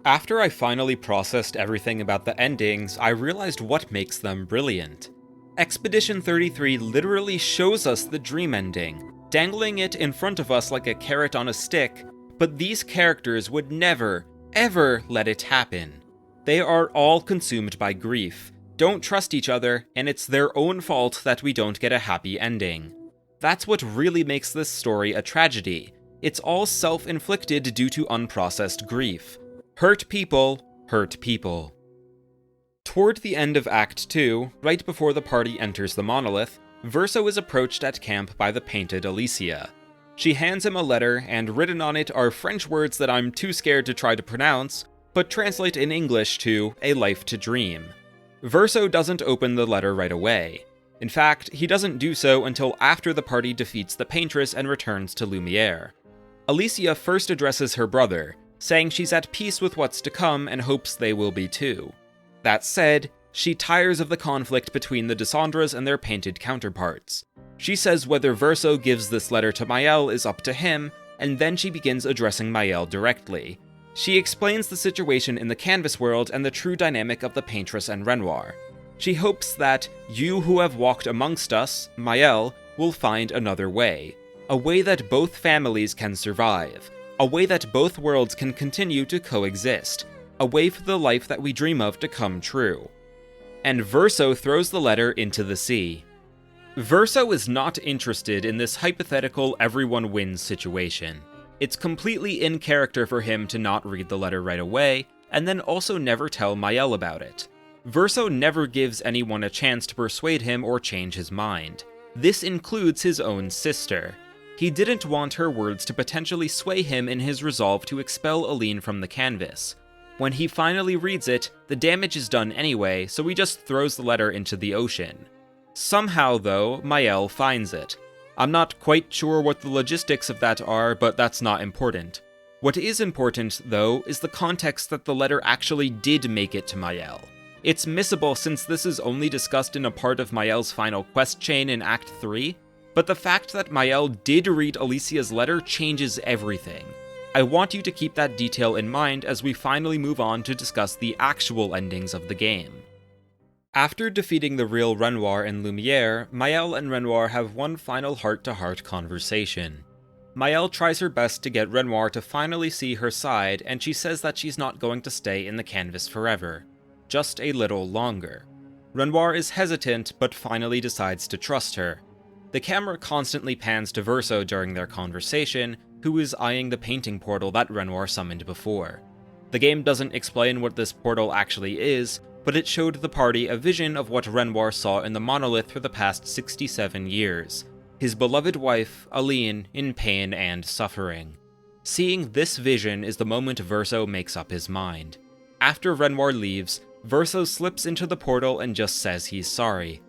S1: After I finally processed everything about the endings, I realized what makes them brilliant. Expedition 33 literally shows us the dream ending, dangling it in front of us like a carrot on a stick, but these characters would never, ever let it happen. They are all consumed by grief, don't trust each other, and it's their own fault that we don't get a happy ending. That's what really makes this story a tragedy. It's all self-inflicted due to unprocessed grief. Hurt people hurt people. Toward the end of Act 2, right before the party enters the monolith, Verso is approached at camp by the painted Alicia. She hands him a letter, and written on it are French words that I'm too scared to try to pronounce, but translate in English to "a life to dream." Verso doesn't open the letter right away. In fact, he doesn't do so until after the party defeats the paintress and returns to Lumiere. Alicia first addresses her brother, saying she's at peace with what's to come and hopes they will be too. That said, she tires of the conflict between the Dessendres and their painted counterparts. She says whether Verso gives this letter to Maelle is up to him, and then she begins addressing Maelle directly. She explains the situation in the canvas world and the true dynamic of the paintress and Renoir. She hopes that you who have walked amongst us, Maelle, will find another way. A way that both families can survive. A way that both worlds can continue to coexist. A way for the life that we dream of to come true. And Verso throws the letter into the sea. Verso is not interested in this hypothetical everyone wins situation. It's completely in character for him to not read the letter right away, and then also never tell Maelle about it. Verso never gives anyone a chance to persuade him or change his mind. This includes his own sister. He didn't want her words to potentially sway him in his resolve to expel Aline from the canvas. When he finally reads it, the damage is done anyway, so he just throws the letter into the ocean. Somehow, though, Maelle finds it. I'm not quite sure what the logistics of that are, but that's not important. What is important, though, is the context that the letter actually did make it to Maelle. It's missable since this is only discussed in a part of Maelle's final quest chain in Act 3, but the fact that Maelle did read Alicia's letter changes everything. I want you to keep that detail in mind as we finally move on to discuss the actual endings of the game. After defeating the real Renoir in Lumiere, Maelle and Renoir have one final heart-to-heart conversation. Maelle tries her best to get Renoir to finally see her side, and she says that she's not going to stay in the canvas forever. Just a little longer. Renoir is hesitant, but finally decides to trust her. The camera constantly pans to Verso during their conversation, who is eyeing the painting portal that Renoir summoned before. The game doesn't explain what this portal actually is, but it showed the party a vision of what Renoir saw in the monolith for the past 67 years. His beloved wife, Aline, in pain and suffering. Seeing this vision is the moment Verso makes up his mind. After Renoir leaves, Verso slips into the portal and just says he's sorry.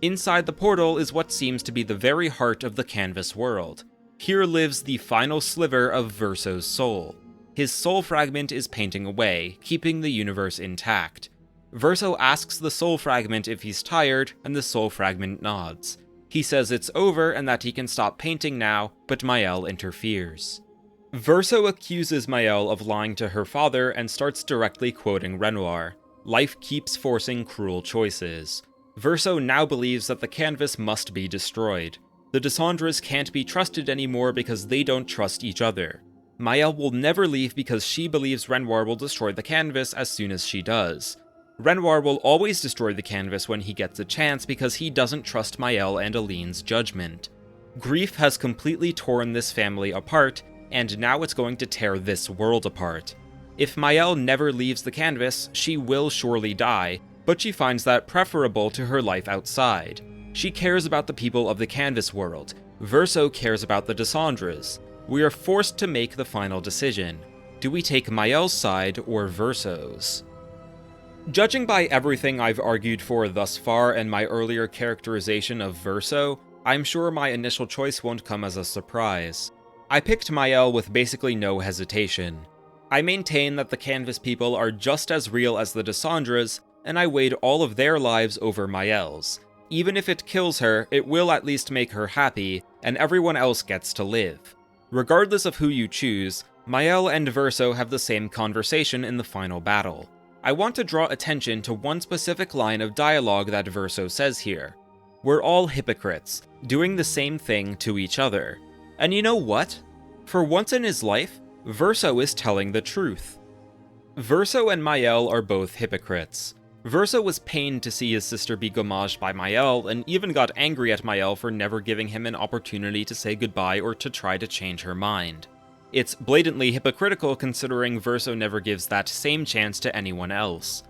S1: Inside the portal is what seems to be the very heart of the canvas world. Here lives the final sliver of Verso's soul. His soul fragment is painting away, keeping the universe intact. Verso asks the soul fragment if he's tired, and the soul fragment nods. He says it's over and that he can stop painting now, but Maelle interferes. Verso accuses Maelle of lying to her father and starts directly quoting Renoir. Life keeps forcing cruel choices. Verso now believes that the canvas must be destroyed. The Dessendres can't be trusted anymore because they don't trust each other. Maelle will never leave because she believes Renoir will destroy the canvas as soon as she does. Renoir will always destroy the canvas when he gets a chance because he doesn't trust Maelle and Aline's judgment. Grief has completely torn this family apart, and now it's going to tear this world apart. If Maelle never leaves the canvas, she will surely die, but she finds that preferable to her life outside. She cares about the people of the canvas world. Verso cares about the Dessendres. We are forced to make the final decision. Do we take Maelle's side or Verso's? Judging by everything I've argued for thus far and my earlier characterization of Verso, I'm sure my initial choice won't come as a surprise. I picked Maelle with basically no hesitation. I maintain that the canvas people are just as real as the Dessendres, and I weighed all of their lives over Maelle's. Even if it kills her, it will at least make her happy, and everyone else gets to live. Regardless of who you choose, Maelle and Verso have the same conversation in the final battle. I want to draw attention to one specific line of dialogue that Verso says here. We're all hypocrites, doing the same thing to each other. And you know what? For once in his life, Verso is telling the truth. Verso and Maelle are both hypocrites. Verso was pained to see his sister be gommaged by Maelle, and even got angry at Maelle for never giving him an opportunity to say goodbye or to try to change her mind. It's blatantly hypocritical considering Verso never gives that same chance to anyone else.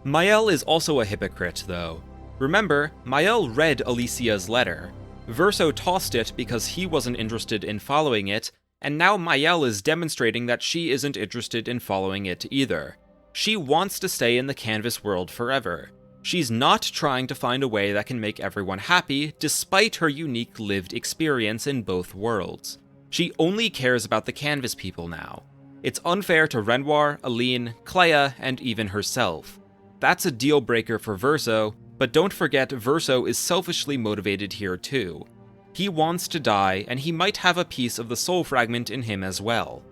S1: Maelle is also a hypocrite, though. Remember, Maelle read Alicia's letter. Verso tossed it because he wasn't interested in following it, and now Maelle is demonstrating that she isn't interested in following it either. She wants to stay in the canvas world forever. She's not trying to find a way that can make everyone happy, despite her unique lived experience in both worlds. She only cares about the canvas people now. It's unfair to Renoir, Aline, Clea, and even herself. That's a deal breaker for Verso, but don't forget Verso is selfishly motivated here too. He wants to die, and he might have a piece of the soul fragment in him as well.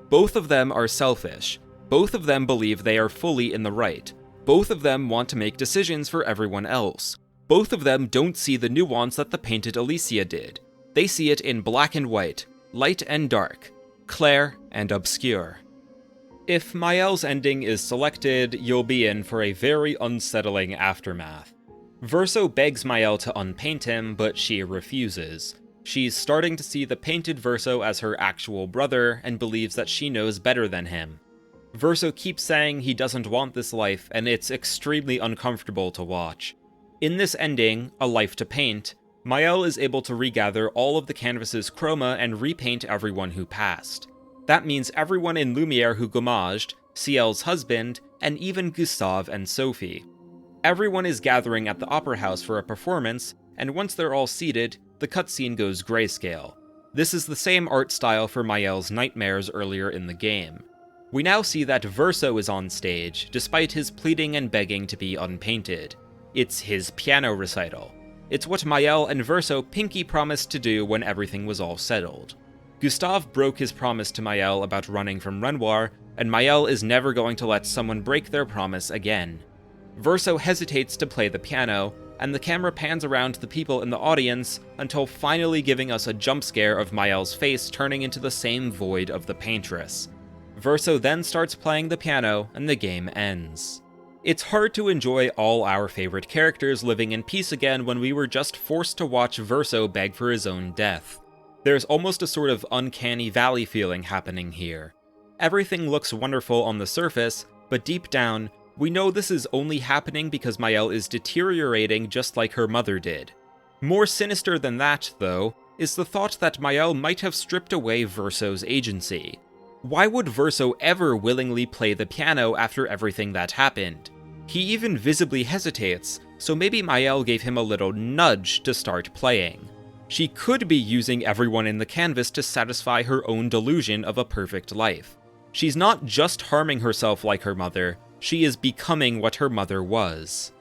S1: Both of them are selfish. Both of them believe they are fully in the right. Both of them want to make decisions for everyone else. Both of them don't see the nuance that the painted Alicia did. They see it in black and white, light and dark, clair and obscur. If Maelle's ending is selected, you'll be in for a very unsettling aftermath. Verso begs Maelle to unpaint him, but she refuses. She's starting to see the painted Verso as her actual brother, and believes that she knows better than him. Verso keeps saying he doesn't want this life, and it's extremely uncomfortable to watch. In this ending, A Life to Paint, Maelle is able to regather all of the canvas's chroma and repaint everyone who passed. That means everyone in Lumiere who gommaged, Ciel's husband, and even Gustave and Sophie. Everyone is gathering at the Opera House for a performance, and once they're all seated, the cutscene goes grayscale. This is the same art style for Maelle's nightmares earlier in the game. We now see that Verso is on stage, despite his pleading and begging to be unpainted. It's his piano recital. It's what Maelle and Verso pinky promised to do when everything was all settled. Gustave broke his promise to Maelle about running from Renoir, and Maelle is never going to let someone break their promise again. Verso hesitates to play the piano, and the camera pans around the people in the audience until finally giving us a jump scare of Maelle's face turning into the same void of the paintress. Verso then starts playing the piano, and the game ends. It's hard to enjoy all our favorite characters living in peace again when we were just forced to watch Verso beg for his own death. There's almost a sort of uncanny valley feeling happening here. Everything looks wonderful on the surface, but deep down, we know this is only happening because Maelle is deteriorating just like her mother did. More sinister than that, though, is the thought that Maelle might have stripped away Verso's agency. Why would Verso ever willingly play the piano after everything that happened? He even visibly hesitates, so maybe Maelle gave him a little nudge to start playing. She could be using everyone in the canvas to satisfy her own delusion of a perfect life. She's not just harming herself like her mother, she is becoming what her mother was.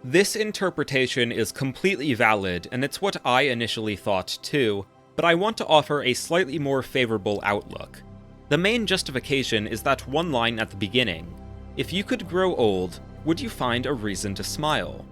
S1: This interpretation is completely valid, and it's what I initially thought too, but I want to offer a slightly more favorable outlook. The main justification is that one line at the beginning: if you could grow old, would you find a reason to smile?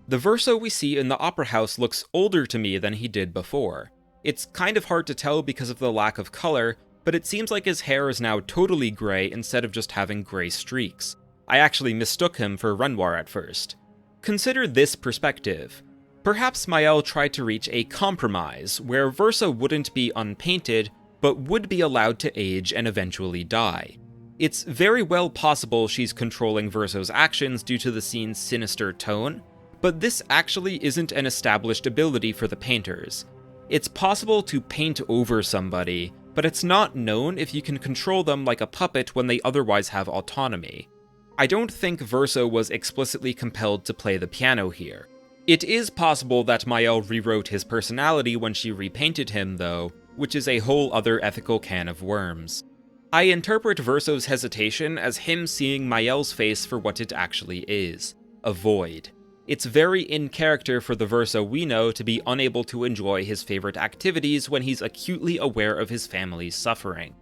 S1: The Verso we see in the opera house looks older to me than he did before. It's kind of hard to tell because of the lack of color, but it seems like his hair is now totally grey instead of just having grey streaks. I actually mistook him for Renoir at first. Consider this perspective. Perhaps Maelle tried to reach a compromise, where Verso wouldn't be unpainted, but would be allowed to age and eventually die. It's very well possible she's controlling Verso's actions due to the scene's sinister tone, but this actually isn't an established ability for the painters. It's possible to paint over somebody, but it's not known if you can control them like a puppet when they otherwise have autonomy. I don't think Verso was explicitly compelled to play the piano here. It is possible that Maelle rewrote his personality when she repainted him, though, which is a whole other ethical can of worms. I interpret Verso's hesitation as him seeing Maelle's face for what it actually is: a void. It's very in character for the Verso we know to be unable to enjoy his favorite activities when he's acutely aware of his family's suffering.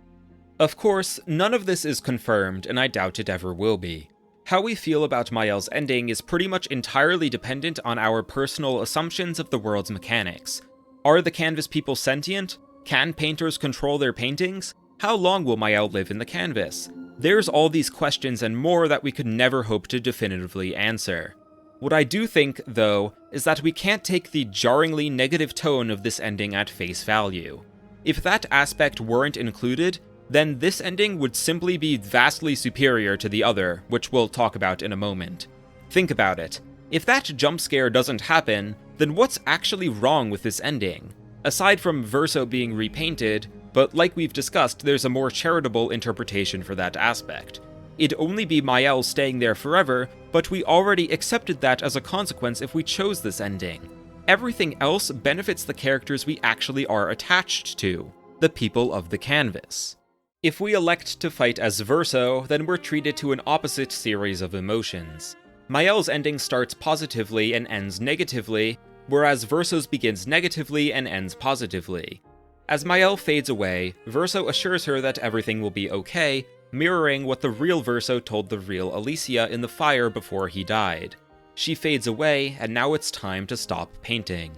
S1: Of course, none of this is confirmed, and I doubt it ever will be. How we feel about Maelle's ending is pretty much entirely dependent on our personal assumptions of the world's mechanics. Are the canvas people sentient? Can painters control their paintings? How long will Maelle live in the canvas? There's all these questions and more that we could never hope to definitively answer. What I do think, though, is that we can't take the jarringly negative tone of this ending at face value. If that aspect weren't included, then this ending would simply be vastly superior to the other, which we'll talk about in a moment. Think about it. If that jump scare doesn't happen, then what's actually wrong with this ending? Aside from Verso being repainted, but like we've discussed, there's a more charitable interpretation for that aspect. It'd only be Maelle staying there forever, but we already accepted that as a consequence if we chose this ending. Everything else benefits the characters we actually are attached to, the people of the canvas. If we elect to fight as Verso, then we're treated to an opposite series of emotions. Maelle's ending starts positively and ends negatively, whereas Verso's begins negatively and ends positively. As Maelle fades away, Verso assures her that everything will be okay, mirroring what the real Verso told the real Alicia in the fire before he died. She fades away, and now it's time to stop painting.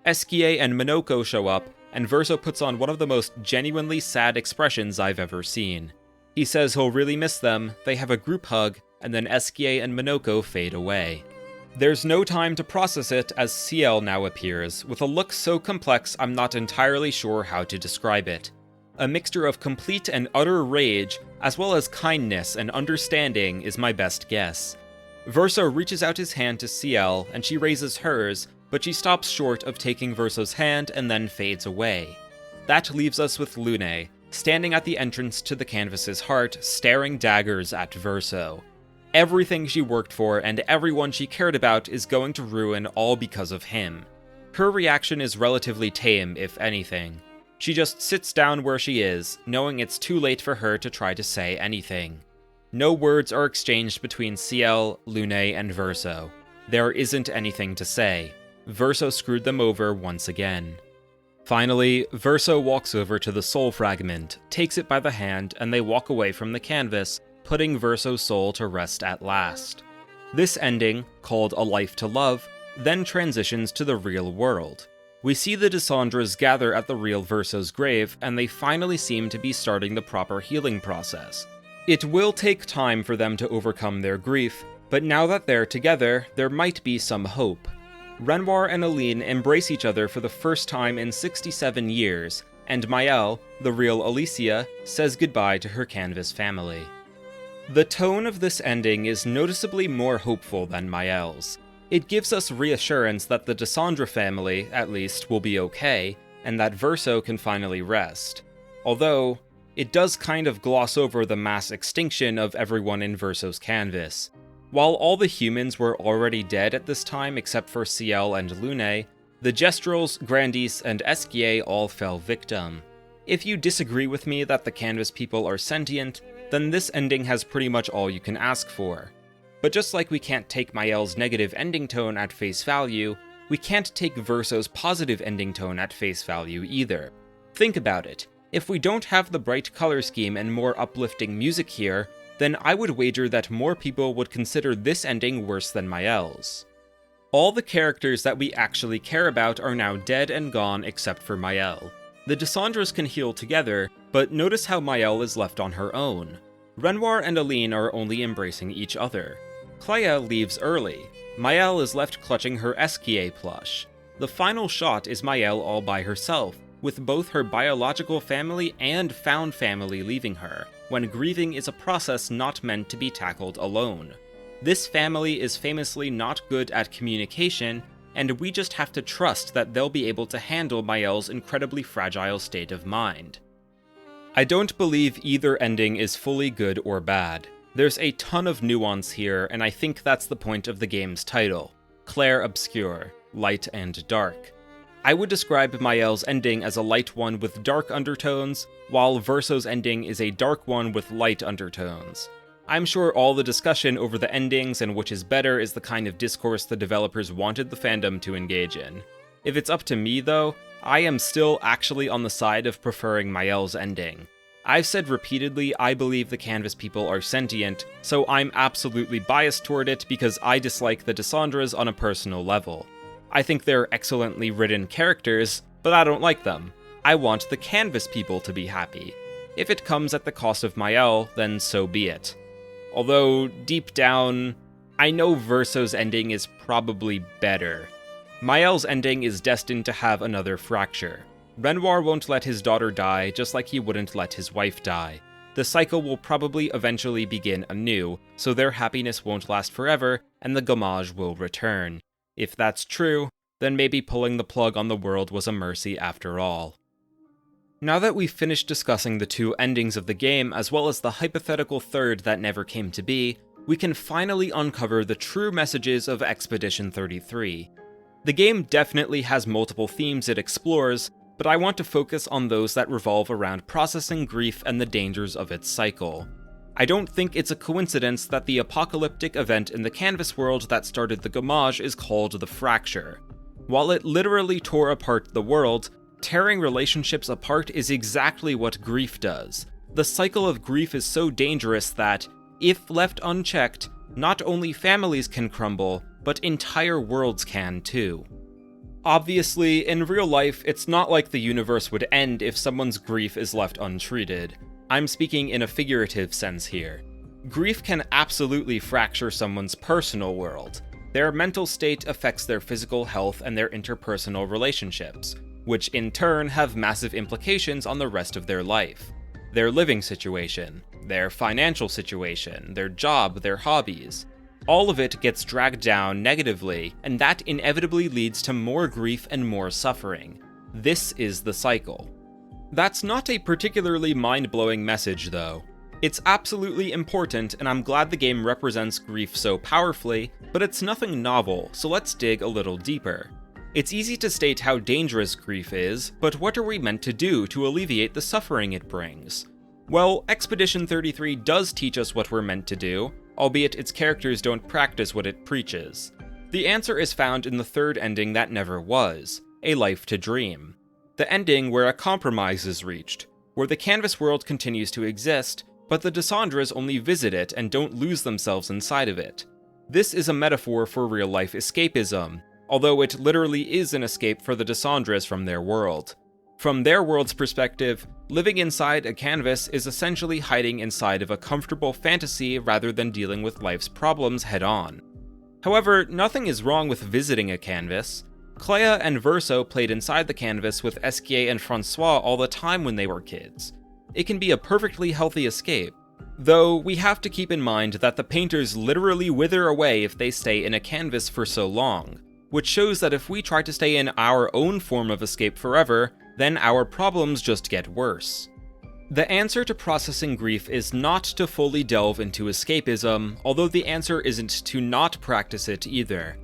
S1: Esquier and Minoko show up, and Verso puts on one of the most genuinely sad expressions I've ever seen. He says he'll really miss them, they have a group hug, and then Esquier and Minoko fade away. There's no time to process it as Ciel now appears, with a look so complex I'm not entirely sure how to describe it. A mixture of complete and utter rage, as well as kindness and understanding is my best guess. Verso reaches out his hand to Ciel, and she raises hers, but she stops short of taking Verso's hand and then fades away. That leaves us with Lune, standing at the entrance to the canvas's heart, staring daggers at Verso. Everything she worked for and everyone she cared about is going to ruin all because of him. Her reaction is relatively tame, if anything. She just sits down where she is, knowing it's too late for her to try to say anything. No words are exchanged between Ciel, Lune, and Verso. There isn't anything to say. Verso screwed them over once again. Finally, Verso walks over to the soul fragment, takes it by the hand, and they walk away from the canvas, putting Verso's soul to rest at last. This ending, called A Life to Love, then transitions to the real world. We see the Dessendres gather at the real Verso's grave, and they finally seem to be starting the proper healing process. It will take time for them to overcome their grief, But now that they're together, there might be some hope. Renoir and Aline embrace each other for the first time in 67 years, and Maelle, the real Alicia, says goodbye to her canvas family. The tone of this ending is noticeably more hopeful than Maelle's. It gives us reassurance that the Dessendre family, at least, will be okay, and that Verso can finally rest. Although, it does kind of gloss over the mass extinction of everyone in Verso's canvas. While all the humans were already dead at this time except for Ciel and Lune, the Gestrels, Grandis, and Esquier all fell victim. If you disagree with me that the canvas people are sentient, then this ending has pretty much all you can ask for. But just like we can't take Maelle's negative ending tone at face value, we can't take Verso's positive ending tone at face value either. Think about it. If we don't have the bright color scheme and more uplifting music here, then I would wager that more people would consider this ending worse than Maelle's. All the characters that we actually care about are now dead and gone except for Maelle. The Dessendres can heal together, but notice how Maelle is left on her own. Renoir and Aline are only embracing each other. Clea leaves early. Maelle is left clutching her Esquier plush. The final shot is Maelle all by herself, with both her biological family and found family leaving her, when grieving is a process not meant to be tackled alone. This family is famously not good at communication, and we just have to trust that they'll be able to handle Maelle's incredibly fragile state of mind. I don't believe either ending is fully good or bad. There's a ton of nuance here, and I think that's the point of the game's title, clairobscur, light and dark. I would describe Maelle's ending as a light one with dark undertones, while Verso's ending is a dark one with light undertones. I'm sure all the discussion over the endings and which is better is the kind of discourse the developers wanted the fandom to engage in. If it's up to me though, I am still actually on the side of preferring Maelle's ending. I've said repeatedly I believe the canvas people are sentient, so I'm absolutely biased toward it because I dislike the Dessendres on a personal level. I think they're excellently written characters, but I don't like them. I want the canvas people to be happy. If it comes at the cost of Maelle, then so be it. Although, deep down, I know Verso's ending is probably better. Maelle's ending is destined to have another fracture. Renoir won't let his daughter die, just like he wouldn't let his wife die. The cycle will probably eventually begin anew, so their happiness won't last forever, and the gommage will return. If that's true, then maybe pulling the plug on the world was a mercy after all. Now that we've finished discussing the two endings of the game, as well as the hypothetical third that never came to be, we can finally uncover the true messages of Expedition 33. The game definitely has multiple themes it explores, but I want to focus on those that revolve around processing grief and the dangers of its cycle. I don't think it's a coincidence that the apocalyptic event in the canvas world that started the gommage is called the Fracture. While it literally tore apart the world, tearing relationships apart is exactly what grief does. The cycle of grief is so dangerous that, if left unchecked, not only families can crumble, but entire worlds can too. Obviously, in real life, it's not like the universe would end if someone's grief is left untreated. I'm speaking in a figurative sense here. Grief can absolutely fracture someone's personal world. Their mental state affects their physical health and their interpersonal relationships, which in turn have massive implications on the rest of their life. Their living situation, their financial situation, their job, their hobbies. All of it gets dragged down negatively, and that inevitably leads to more grief and more suffering. This is the cycle. That's not a particularly mind-blowing message, though. It's absolutely important, and I'm glad the game represents grief so powerfully, but it's nothing novel, so let's dig a little deeper. It's easy to state how dangerous grief is, but what are we meant to do to alleviate the suffering it brings? Well, Expedition 33 does teach us what we're meant to do, albeit its characters don't practice what it preaches. The answer is found in the third ending that never was, A Life to Dream. The ending where a compromise is reached, where the canvas world continues to exist, but the Dessendres only visit it and don't lose themselves inside of it. This is a metaphor for real-life escapism, although it literally is an escape for the Dessendres from their world. From their world's perspective, Living inside a canvas is essentially hiding inside of a comfortable fantasy rather than dealing with life's problems head-on. However, nothing is wrong with visiting a canvas. Clea and Verso played inside the canvas with Esquier and Francois all the time when they were kids. It can be a perfectly healthy escape, though we have to keep in mind that the painters literally wither away if they stay in a canvas for so long, which shows that if we try to stay in our own form of escape forever, then our problems just get worse. The answer to processing grief is not to fully delve into escapism, although the answer isn't to not practice it either.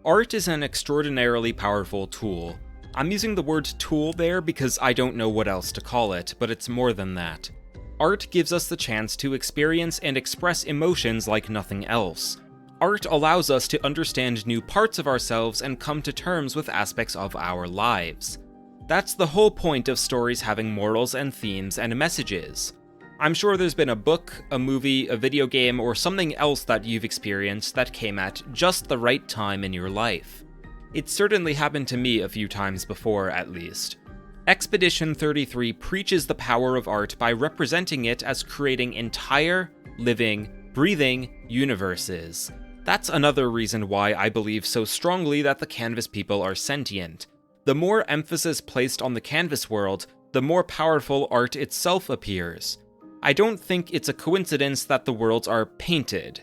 S1: Art is an extraordinarily powerful tool. I'm using the word tool there because I don't know what else to call it, but it's more than that. Art gives us the chance to experience and express emotions like nothing else. Art allows us to understand new parts of ourselves and come to terms with aspects of our lives. That's the whole point of stories having morals and themes and messages. I'm sure there's been a book, a movie, a video game, or something else that you've experienced that came at just the right time in your life. It certainly happened to me a few times before, at least. Expedition 33 preaches the power of art by representing it as creating entire, living, breathing universes. That's another reason why I believe so strongly that the canvas people are sentient. The more emphasis placed on the canvas world, the more powerful art itself appears. I don't think it's a coincidence that the worlds are painted.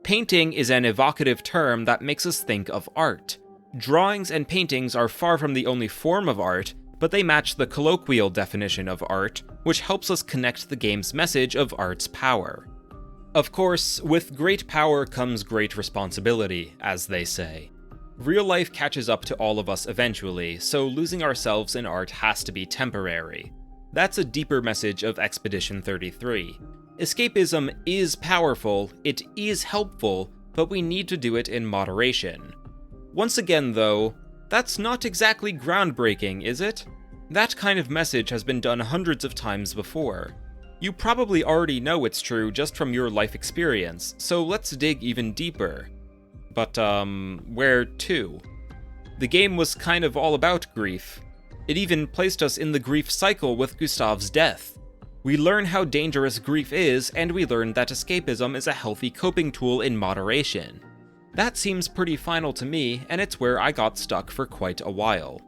S1: Painting is an evocative term that makes us think of art. Drawings and paintings are far from the only form of art, but they match the colloquial definition of art, which helps us connect the game's message of art's power. Of course, with great power comes great responsibility, as they say. Real life catches up to all of us eventually, so losing ourselves in art has to be temporary. That's a deeper message of Expedition 33. Escapism is powerful, it is helpful, but we need to do it in moderation. Once again though, that's not exactly groundbreaking, is it? That kind of message has been done hundreds of times before. You probably already know it's true just from your life experience, so let's dig even deeper. But, where to? The game was kind of all about grief. It even placed us in the grief cycle with Gustave's death. We learn how dangerous grief is, and we learn that escapism is a healthy coping tool in moderation. That seems pretty final to me, and it's where I got stuck for quite a while.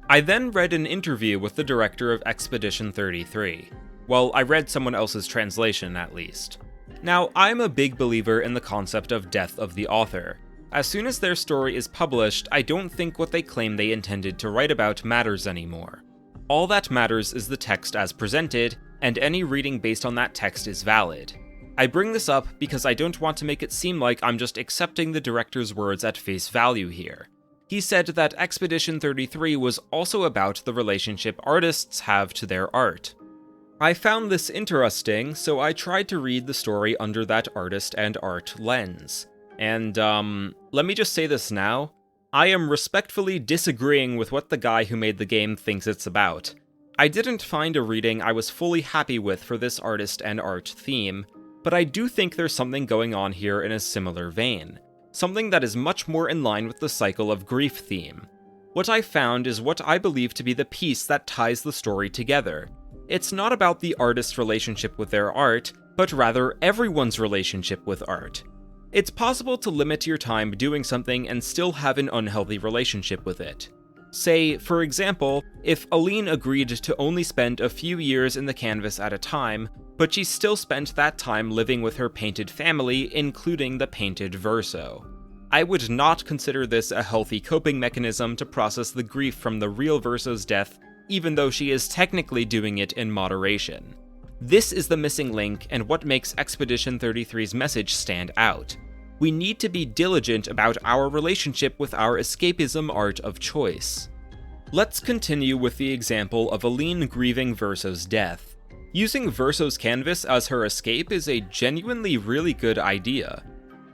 S1: I then read an interview with the director of Expedition 33. Well, I read someone else's translation, at least. Now, I'm a big believer in the concept of death of the author. As soon as their story is published, I don't think what they claim they intended to write about matters anymore. All that matters is the text as presented, and any reading based on that text is valid. I bring this up because I don't want to make it seem like I'm just accepting the director's words at face value here. He said that Expedition 33 was also about the relationship artists have to their art. I found this interesting, so I tried to read the story under that artist and art lens. And, let me just say this now. I am respectfully disagreeing with what the guy who made the game thinks it's about. I didn't find a reading I was fully happy with for this artist and art theme, but I do think there's something going on here in a similar vein. Something that is much more in line with the cycle of grief theme. What I found is what I believe to be the piece that ties the story together. It's not about the artist's relationship with their art, but rather everyone's relationship with art. It's possible to limit your time doing something and still have an unhealthy relationship with it. Say, for example, if Aline agreed to only spend a few years in the canvas at a time, but she still spent that time living with her painted family, including the painted Verso. I would not consider this a healthy coping mechanism to process the grief from the real Verso's death, even though she is technically doing it in moderation. This is the missing link and what makes Expedition 33's message stand out. We need to be diligent about our relationship with our escapism art of choice. Let's continue with the example of Aline grieving Verso's death. Using Verso's canvas as her escape is a genuinely really good idea.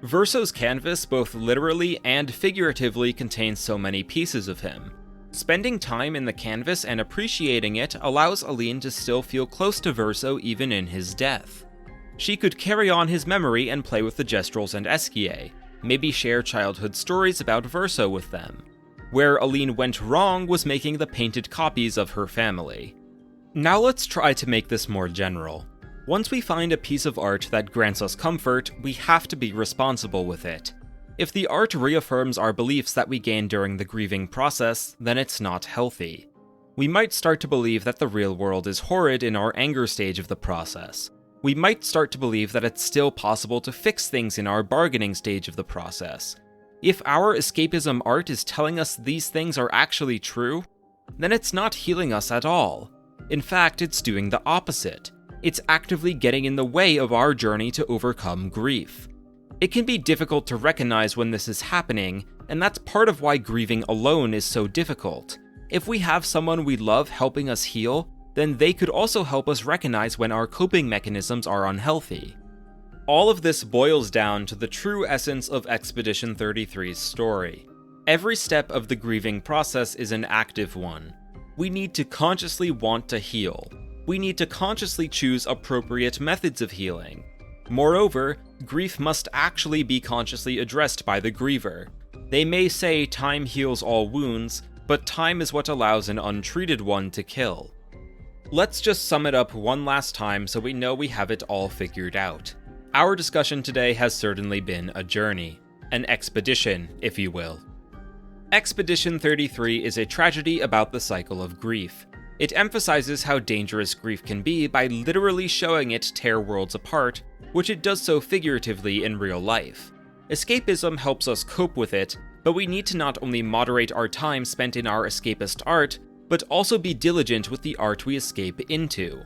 S1: Verso's canvas both literally and figuratively contains so many pieces of him. Spending time in the canvas and appreciating it allows Aline to still feel close to Verso even in his death. She could carry on his memory and play with the Gestrels and Esquier, maybe share childhood stories about Verso with them. Where Aline went wrong was making the painted copies of her family. Now let's try to make this more general. Once we find a piece of art that grants us comfort, we have to be responsible with it. If the art reaffirms our beliefs that we gained during the grieving process, then it's not healthy. We might start to believe that the real world is horrid in our anger stage of the process. We might start to believe that it's still possible to fix things in our bargaining stage of the process. If our escapism art is telling us these things are actually true, then it's not healing us at all. In fact, it's doing the opposite. It's actively getting in the way of our journey to overcome grief. It can be difficult to recognize when this is happening, and that's part of why grieving alone is so difficult. If we have someone we love helping us heal, then they could also help us recognize when our coping mechanisms are unhealthy. All of this boils down to the true essence of Expedition 33's story. Every step of the grieving process is an active one. We need to consciously want to heal. We need to consciously choose appropriate methods of healing. Moreover, grief must actually be consciously addressed by the griever. They may say time heals all wounds, but time is what allows an untreated one to kill. Let's just sum it up one last time so we know we have it all figured out. Our discussion today has certainly been a journey, an expedition, if you will. Expedition 33 is a tragedy about the cycle of grief. It emphasizes how dangerous grief can be by literally showing it tear worlds apart, which it does so figuratively in real life. Escapism helps us cope with it, but we need to not only moderate our time spent in our escapist art, but also be diligent with the art we escape into.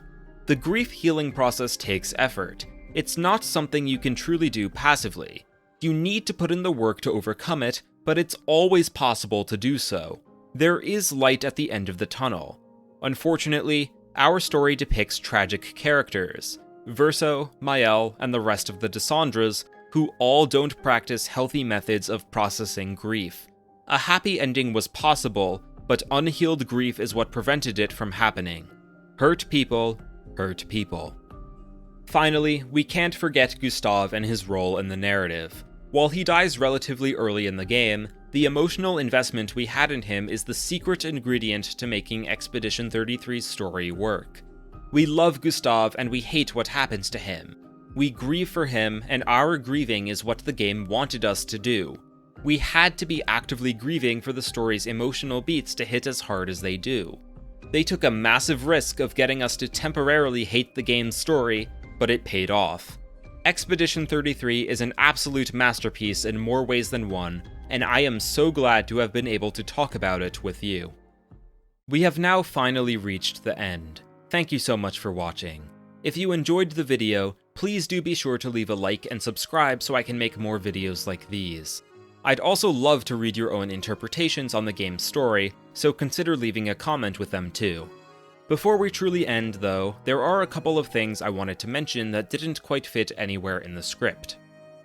S1: The grief healing process takes effort. It's not something you can truly do passively. You need to put in the work to overcome it, but it's always possible to do so. There is light at the end of the tunnel. Unfortunately, our story depicts tragic characters, Verso, Maelle, and the rest of the Dessendres, who all don't practice healthy methods of processing grief. A happy ending was possible, but unhealed grief is what prevented it from happening. Hurt people hurt people. Finally, we can't forget Gustave and his role in the narrative. While he dies relatively early in the game, the emotional investment we had in him is the secret ingredient to making Expedition 33's story work. We love Gustave and we hate what happens to him. We grieve for him, and our grieving is what the game wanted us to do. We had to be actively grieving for the story's emotional beats to hit as hard as they do. They took a massive risk of getting us to temporarily hate the game's story, but it paid off. Expedition 33 is an absolute masterpiece in more ways than one, and I am so glad to have been able to talk about it with you. We have now finally reached the end. Thank you so much for watching. If you enjoyed the video, please do be sure to leave a like and subscribe so I can make more videos like these. I'd also love to read your own interpretations on the game's story, so consider leaving a comment with them too. Before we truly end, though, there are a couple of things I wanted to mention that didn't quite fit anywhere in the script.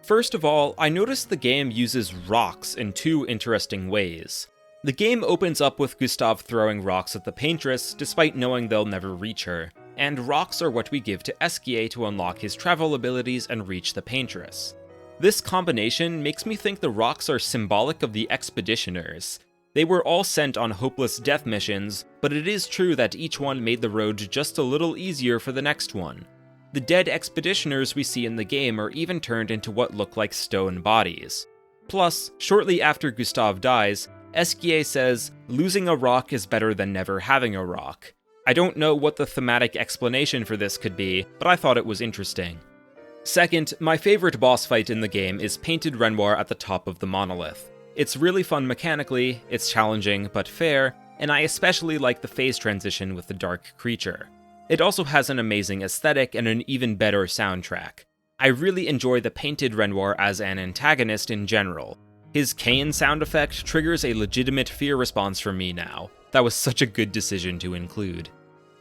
S1: First of all, I noticed the game uses rocks in two interesting ways. The game opens up with Gustave throwing rocks at the paintress, despite knowing they'll never reach her, and rocks are what we give to Esquier to unlock his travel abilities and reach the paintress. This combination makes me think the rocks are symbolic of the expeditioners. They were all sent on hopeless death missions, but it is true that each one made the road just a little easier for the next one. The dead expeditioners we see in the game are even turned into what look like stone bodies. Plus, shortly after Gustave dies, Esquier says, "Losing a rock is better than never having a rock." I don't know what the thematic explanation for this could be, but I thought it was interesting. Second, my favorite boss fight in the game is Painted Renoir at the top of the monolith. It's really fun mechanically, it's challenging but fair, and I especially like the phase transition with the dark creature. It also has an amazing aesthetic and an even better soundtrack. I really enjoy the Painted Renoir as an antagonist in general. His Cain sound effect triggers a legitimate fear response from me now. That was such a good decision to include.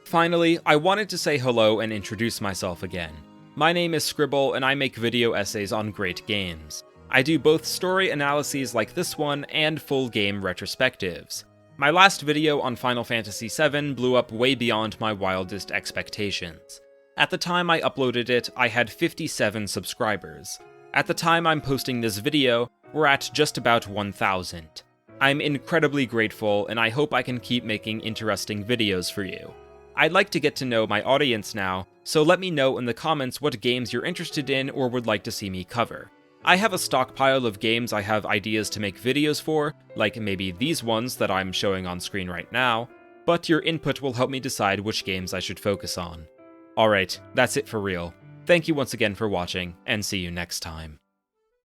S1: Finally, I wanted to say hello and introduce myself again. My name is Scribble, and I make video essays on great games. I do both story analyses like this one and full game retrospectives. My last video on Final Fantasy VII blew up way beyond my wildest expectations. At the time I uploaded it, I had 57 subscribers. At the time I'm posting this video, we're at just about 1,000. I'm incredibly grateful, and I hope I can keep making interesting videos for you. I'd like to get to know my audience now, so let me know in the comments what games you're interested in or would like to see me cover. I have a stockpile of games I have ideas to make videos for, like maybe these ones that I'm showing on screen right now, but your input will help me decide which games I should focus on. Alright, that's it for real. Thank you once again for watching, and see you next time.